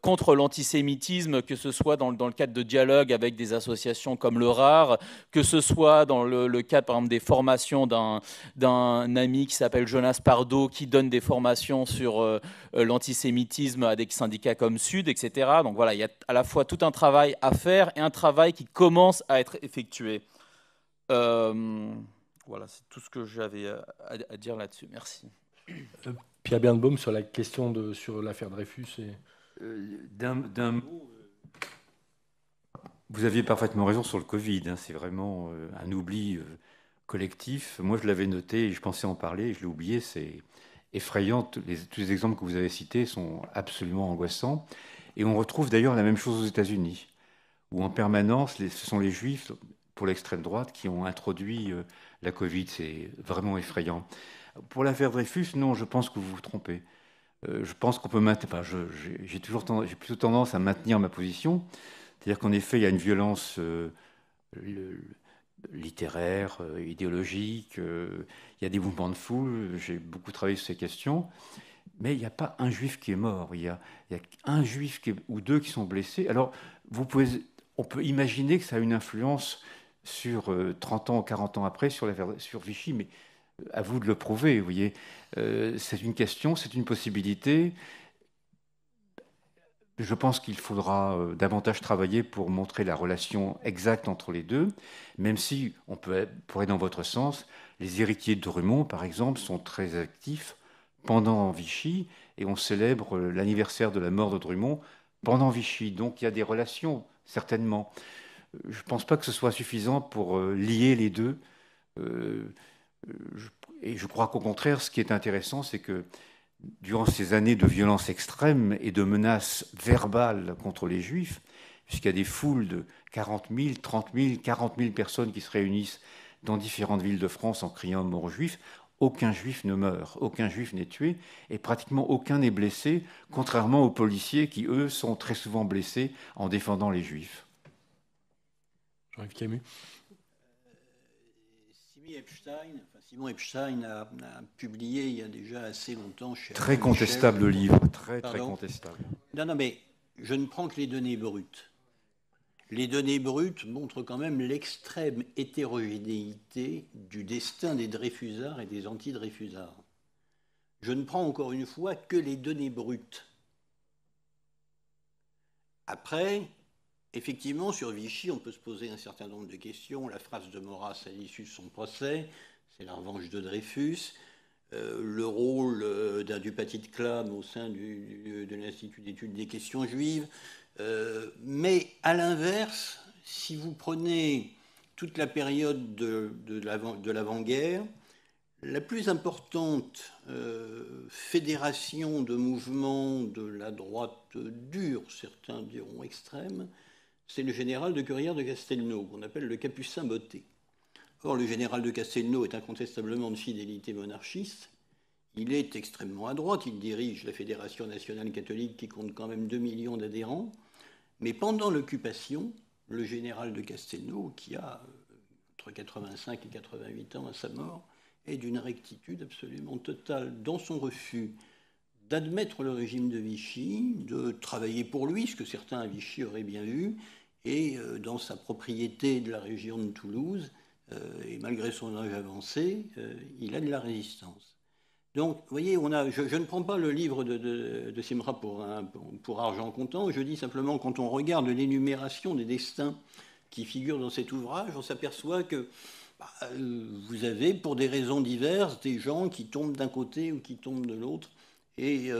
contre l'antisémitisme, que ce soit dans le cadre de dialogue avec des associations comme le RAR, que ce soit dans le cadre, par exemple, des formations d'un ami qui s'appelle Jonas Pardo, qui donne des formations sur l'antisémitisme à des syndicats comme Sud, etc. Donc voilà, il y a à la fois tout un travail à faire et un travail qui commence à être effectué. Voilà, c'est tout ce que j'avais à dire là-dessus. Merci. Pierre Birnbaum, sur la question sur l'affaire Dreyfus. D'un mot, vous aviez parfaitement raison sur le Covid. C'est vraiment un oubli collectif. Moi, je l'avais noté et je pensais en parler. Je l'ai oublié. C'est effrayant. Tous les exemples que vous avez cités sont absolument angoissants. Et on retrouve d'ailleurs la même chose aux États-Unis, où en permanence, ce sont les Juifs, pour l'extrême droite, qui ont introduit la Covid. C'est vraiment effrayant. Pour l'affaire Dreyfus, non, je pense que vous vous trompez. Je pense qu'on peut maintenir. J'ai plutôt tendance à maintenir ma position. C'est-à-dire qu'en effet, il y a une violence littéraire, idéologique. Il y a des mouvements de foule. J'ai beaucoup travaillé sur ces questions. Mais il n'y a pas un juif qui est mort. Il y a un juif ou deux qui sont blessés. Alors, on peut imaginer que ça a une influence sur 30 ans ou 40 ans après sur Vichy, mais à vous de le prouver, vous voyez. C'est une question, c'est une possibilité. Je pense qu'il faudra davantage travailler pour montrer la relation exacte entre les deux, même si on pourrait aller dans votre sens. Les héritiers de Drummond, par exemple, sont très actifs pendant Vichy, et on célèbre l'anniversaire de la mort de Drummond pendant Vichy. Donc il y a des relations, certainement. Je ne pense pas que ce soit suffisant pour lier les deux. Et je crois qu'au contraire, ce qui est intéressant, c'est que durant ces années de violence extrême et de menaces verbales contre les Juifs, puisqu'il y a des foules de 40 000, 30 000, 40 000 personnes qui se réunissent dans différentes villes de France en criant « mort aux Juifs », aucun Juif ne meurt, aucun Juif n'est tué, et pratiquement aucun n'est blessé, contrairement aux policiers qui, eux, sont très souvent blessés en défendant les Juifs. Jean-Yves Camus. Simon Epstein a publié il y a déjà assez longtemps chez Très contestable livre, très contestable. Non, mais je ne prends que les données brutes. Les données brutes montrent quand même l'extrême hétérogénéité du destin des Dreyfusards et des anti-Dreyfusards. Je ne prends encore une fois que les données brutes. Après, effectivement, sur Vichy, on peut se poser un certain nombre de questions. La phrase de Maurras à l'issue de son procès, c'est la revanche de Dreyfus. Le rôle d'un Dupaty de Clam au sein de l'Institut d'études des questions juives. Mais à l'inverse, si vous prenez toute la période de l'avant-guerre, la plus importante fédération de mouvements de la droite dure, certains diront extrême, c'est le général de Curière de Castelnau, qu'on appelle le Capucin botté. Or, le général de Castelnau est incontestablement de fidélité monarchiste. Il est extrêmement à droite, il dirige la Fédération nationale catholique qui compte quand même 2 millions d'adhérents. Mais pendant l'occupation, le général de Castelnau, qui a entre 85 et 88 ans à sa mort, est d'une rectitude absolument totale dans son refus d'admettre le régime de Vichy, de travailler pour lui, ce que certains à Vichy auraient bien vu, et dans sa propriété de la région de Toulouse, et malgré son âge avancé, il a de la résistance. Donc, vous voyez, je ne prends pas le livre de Simra pour argent comptant, je dis simplement, quand on regarde l'énumération des destins qui figurent dans cet ouvrage, on s'aperçoit que vous avez, pour des raisons diverses, des gens qui tombent d'un côté ou qui tombent de l'autre. Et je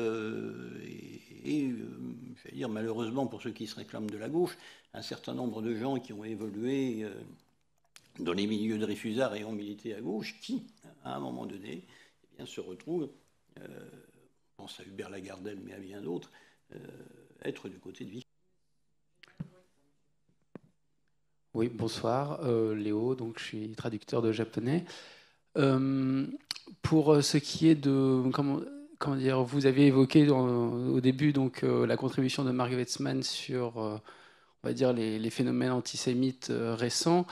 vais dire, malheureusement, pour ceux qui se réclament de la gauche, un certain nombre de gens qui ont évolué dans les milieux de Dreyfusard et ont milité à gauche, qui, à un moment donné, eh bien, se retrouvent, on pense à Hubert Lagardelle, mais à bien d'autres, être du côté de Vichy. Oui, bonsoir, Léo, donc je suis traducteur de japonais. Pour ce qui est de... Comment dire, vous avez évoqué au début donc, la contribution de Mark Wetzmann sur on va dire, les phénomènes antisémites récents.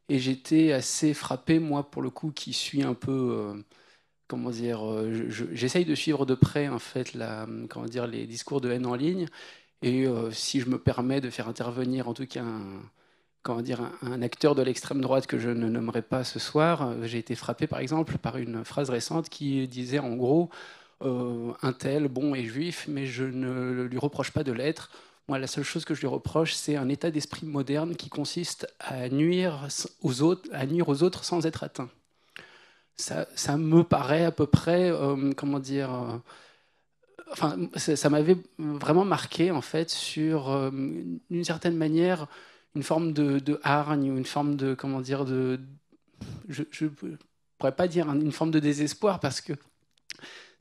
Et j'étais assez frappé, moi, pour le coup, qui suis un peu... comment dire, j'essaye de suivre de près, en fait, les discours de haine en ligne. Et si je me permets de faire intervenir, en tout cas, un acteur de l'extrême droite que je ne nommerai pas ce soir, j'ai été frappé, par exemple, par une phrase récente qui disait, en gros, un tel, bon, est juif, mais je ne lui reproche pas de l'être. Moi, la seule chose que je lui reproche, c'est un état d'esprit moderne qui consiste à nuire aux autres sans être atteint. Ça me paraît à peu près, ça m'avait vraiment marqué, en fait, sur, d'une certaine manière, une forme de hargne, ou une forme de, je ne pourrais pas dire une forme de désespoir, parce que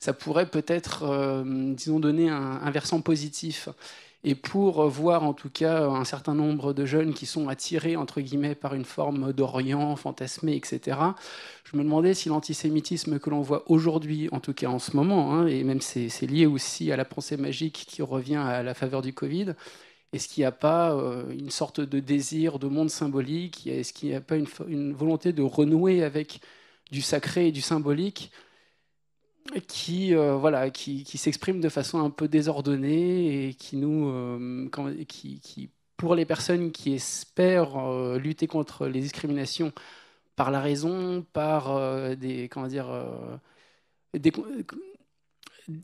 ça pourrait peut-être, disons, donner un versant positif. Et pour voir en tout cas un certain nombre de jeunes qui sont attirés, entre guillemets, par une forme d'Orient fantasmé, etc., je me demandais si l'antisémitisme que l'on voit aujourd'hui, en tout cas en ce moment, et même c'est lié aussi à la pensée magique qui revient à la faveur du Covid, est-ce qu'il n'y a pas une sorte de désir de monde symbolique? Est-ce qu'il n'y a pas une volonté de renouer avec du sacré et du symbolique qui s'exprime de façon un peu désordonnée et qui pour les personnes qui espèrent lutter contre les discriminations par la raison, par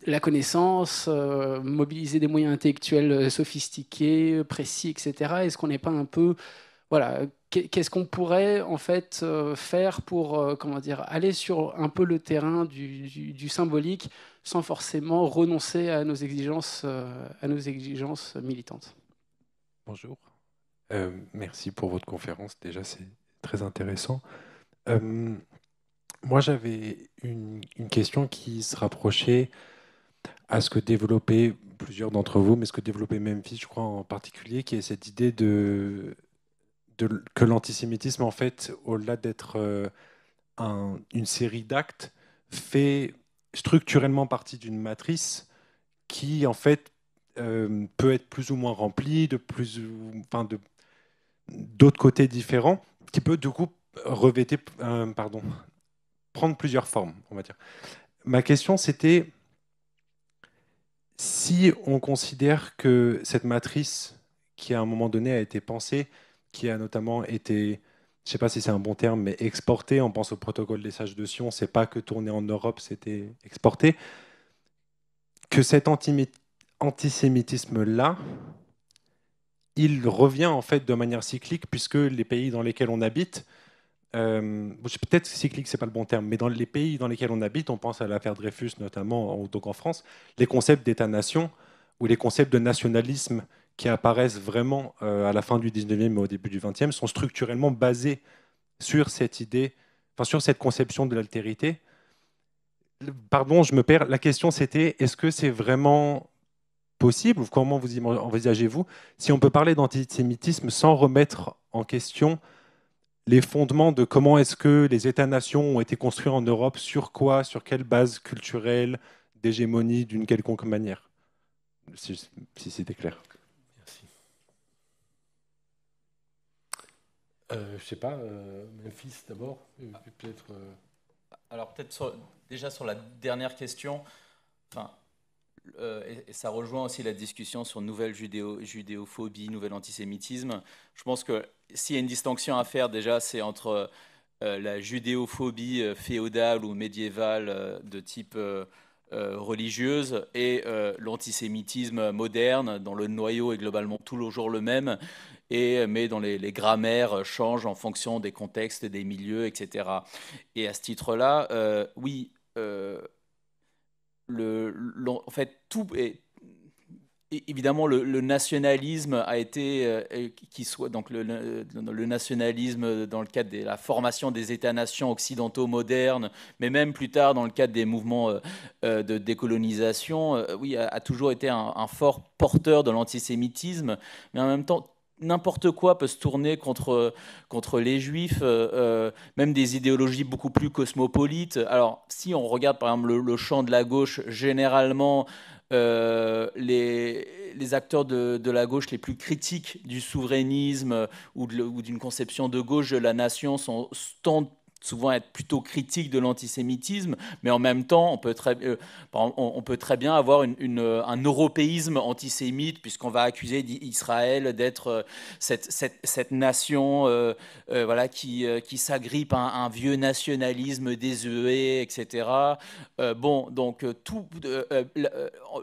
la connaissance, mobiliser des moyens intellectuels sophistiqués, précis, etc. Est-ce qu'on n'est pas un peu... Voilà, qu'est-ce qu'on pourrait en fait faire pour aller sur un peu le terrain du symbolique sans forcément renoncer à nos exigences militantes? Bonjour. Merci pour votre conférence. Déjà, c'est très intéressant. Moi, j'avais une question qui se rapprochait à ce que développaient plusieurs d'entre vous, mais ce que développait Memphis, je crois, en particulier, qui est cette idée que l'antisémitisme, en fait, au-delà d'être une série d'actes, fait structurellement partie d'une matrice qui, en fait, peut être plus ou moins remplie d'autres côtés différents, qui peut du coup prendre plusieurs formes, on va dire. Ma question, c'était si on considère que cette matrice qui, à un moment donné, a été pensée, qui a notamment été, je ne sais pas si c'est un bon terme, mais exportée, on pense au protocole des sages de Sion, c'est pas que tourné en Europe, c'était exporté, que cet antisémitisme-là, il revient en fait de manière cyclique, puisque les pays dans lesquels on habite, peut-être cyclique, c'est pas le bon terme, mais dans les pays dans lesquels on habite, on pense à l'affaire Dreyfus notamment, donc en France, les concepts d'État-nation ou les concepts de nationalisme qui apparaissent vraiment à la fin du 19e et au début du 20e sont structurellement basés sur cette idée, sur cette conception de l'altérité. Pardon, je me perds. La question c'était, est-ce que c'est vraiment possible, ou comment vous envisagez-vous, si on peut parler d'antisémitisme sans remettre en question les fondements de comment est-ce que les États-nations ont été construits en Europe, sur quoi, sur quelle base culturelle, d'hégémonie, d'une quelconque manière? Si c'était clair. Merci. Je ne sais pas, Memphis d'abord, peut-être... Alors peut-être déjà sur la dernière question, et ça rejoint aussi la discussion sur nouvelle judéophobie, nouvel antisémitisme. Je pense que s'il y a une distinction à faire déjà, c'est entre la judéophobie féodale ou médiévale de type religieuse et l'antisémitisme moderne, dont le noyau est globalement toujours le même, mais dont les grammaires changent en fonction des contextes, des milieux, etc. Et à ce titre-là, oui, en fait, tout est... Évidemment, le nationalisme a été, donc le nationalisme dans le cadre de la formation des États-nations occidentaux modernes, mais même plus tard dans le cadre des mouvements de décolonisation, oui, a toujours été un fort porteur de l'antisémitisme, mais en même temps, n'importe quoi peut se tourner contre les juifs, même des idéologies beaucoup plus cosmopolites. Alors, si on regarde par exemple le champ de la gauche, généralement, les acteurs de la gauche les plus critiques du souverainisme ou d'une conception de gauche de la nation tendent souvent être plutôt critiques de l'antisémitisme, mais en même temps, on peut très bien avoir un européisme antisémite, puisqu'on va accuser Israël d'être cette nation voilà, qui s'agrippe à un vieux nationalisme désuet, etc. Bon, donc tout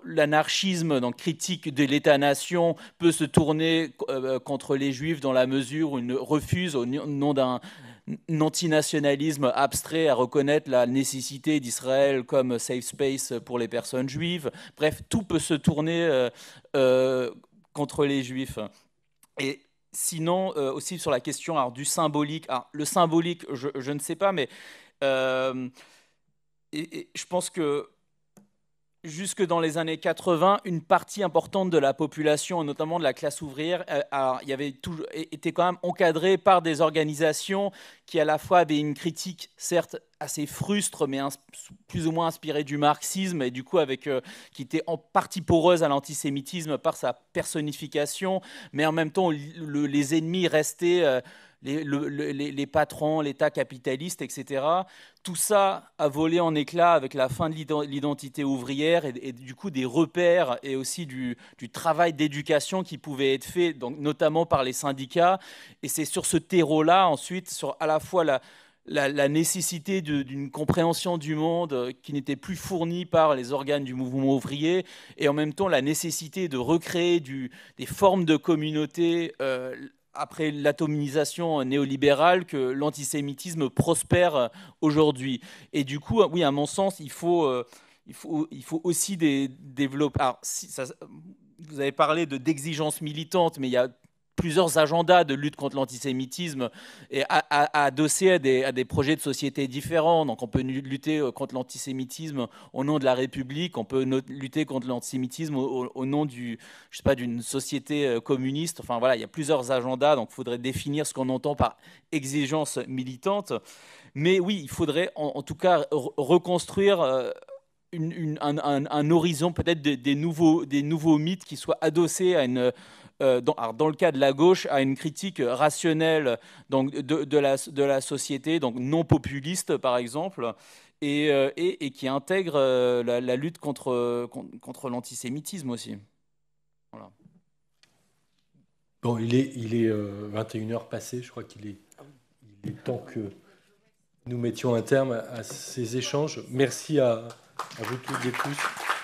l'anarchisme donc, critique de l'État-nation peut se tourner contre les Juifs dans la mesure où il refuse, au nom d'un antinationalisme abstrait, à reconnaître la nécessité d'Israël comme safe space pour les personnes juives. Bref, tout peut se tourner contre les Juifs. Et sinon, aussi sur la question alors, du symbolique. Alors, le symbolique, je ne sais pas, mais et je pense que jusque dans les années 80, une partie importante de la population, notamment de la classe ouvrière, était quand même encadrée par des organisations qui à la fois avaient une critique, certes assez frustre, mais plus ou moins inspirée du marxisme, et du coup qui était en partie poreuse à l'antisémitisme par sa personnification, mais en même temps les ennemis restaient... les patrons, l'État capitaliste, etc. Tout ça a volé en éclats avec la fin de l'identité ouvrière et du coup des repères et aussi du travail d'éducation qui pouvait être fait, donc, notamment par les syndicats. Et c'est sur ce terreau-là, ensuite, sur à la fois la nécessité d'une compréhension du monde qui n'était plus fournie par les organes du mouvement ouvrier et en même temps la nécessité de recréer des formes de communauté après l'atomisation néolibérale, que l'antisémitisme prospère aujourd'hui. Et du coup, oui, à mon sens, il faut aussi développer... Alors, vous avez parlé d'exigences militantes, mais il y a plusieurs agendas de lutte contre l'antisémitisme et adossés à des projets de société différents. Donc on peut lutter contre l'antisémitisme au nom de la République, on peut lutter contre l'antisémitisme au nom d'une société communiste. Enfin voilà, il y a plusieurs agendas, donc il faudrait définir ce qu'on entend par exigence militante. Mais oui, il faudrait en tout cas reconstruire un horizon peut-être des nouveaux mythes qui soient adossés à une... dans le cas de la gauche, à une critique rationnelle donc, de la société, donc non populiste par exemple, et qui intègre la lutte contre l'antisémitisme aussi. Voilà. Bon, il est 21h passé, je crois qu'il est temps que nous mettions un terme à ces échanges. Merci à vous toutes et tous.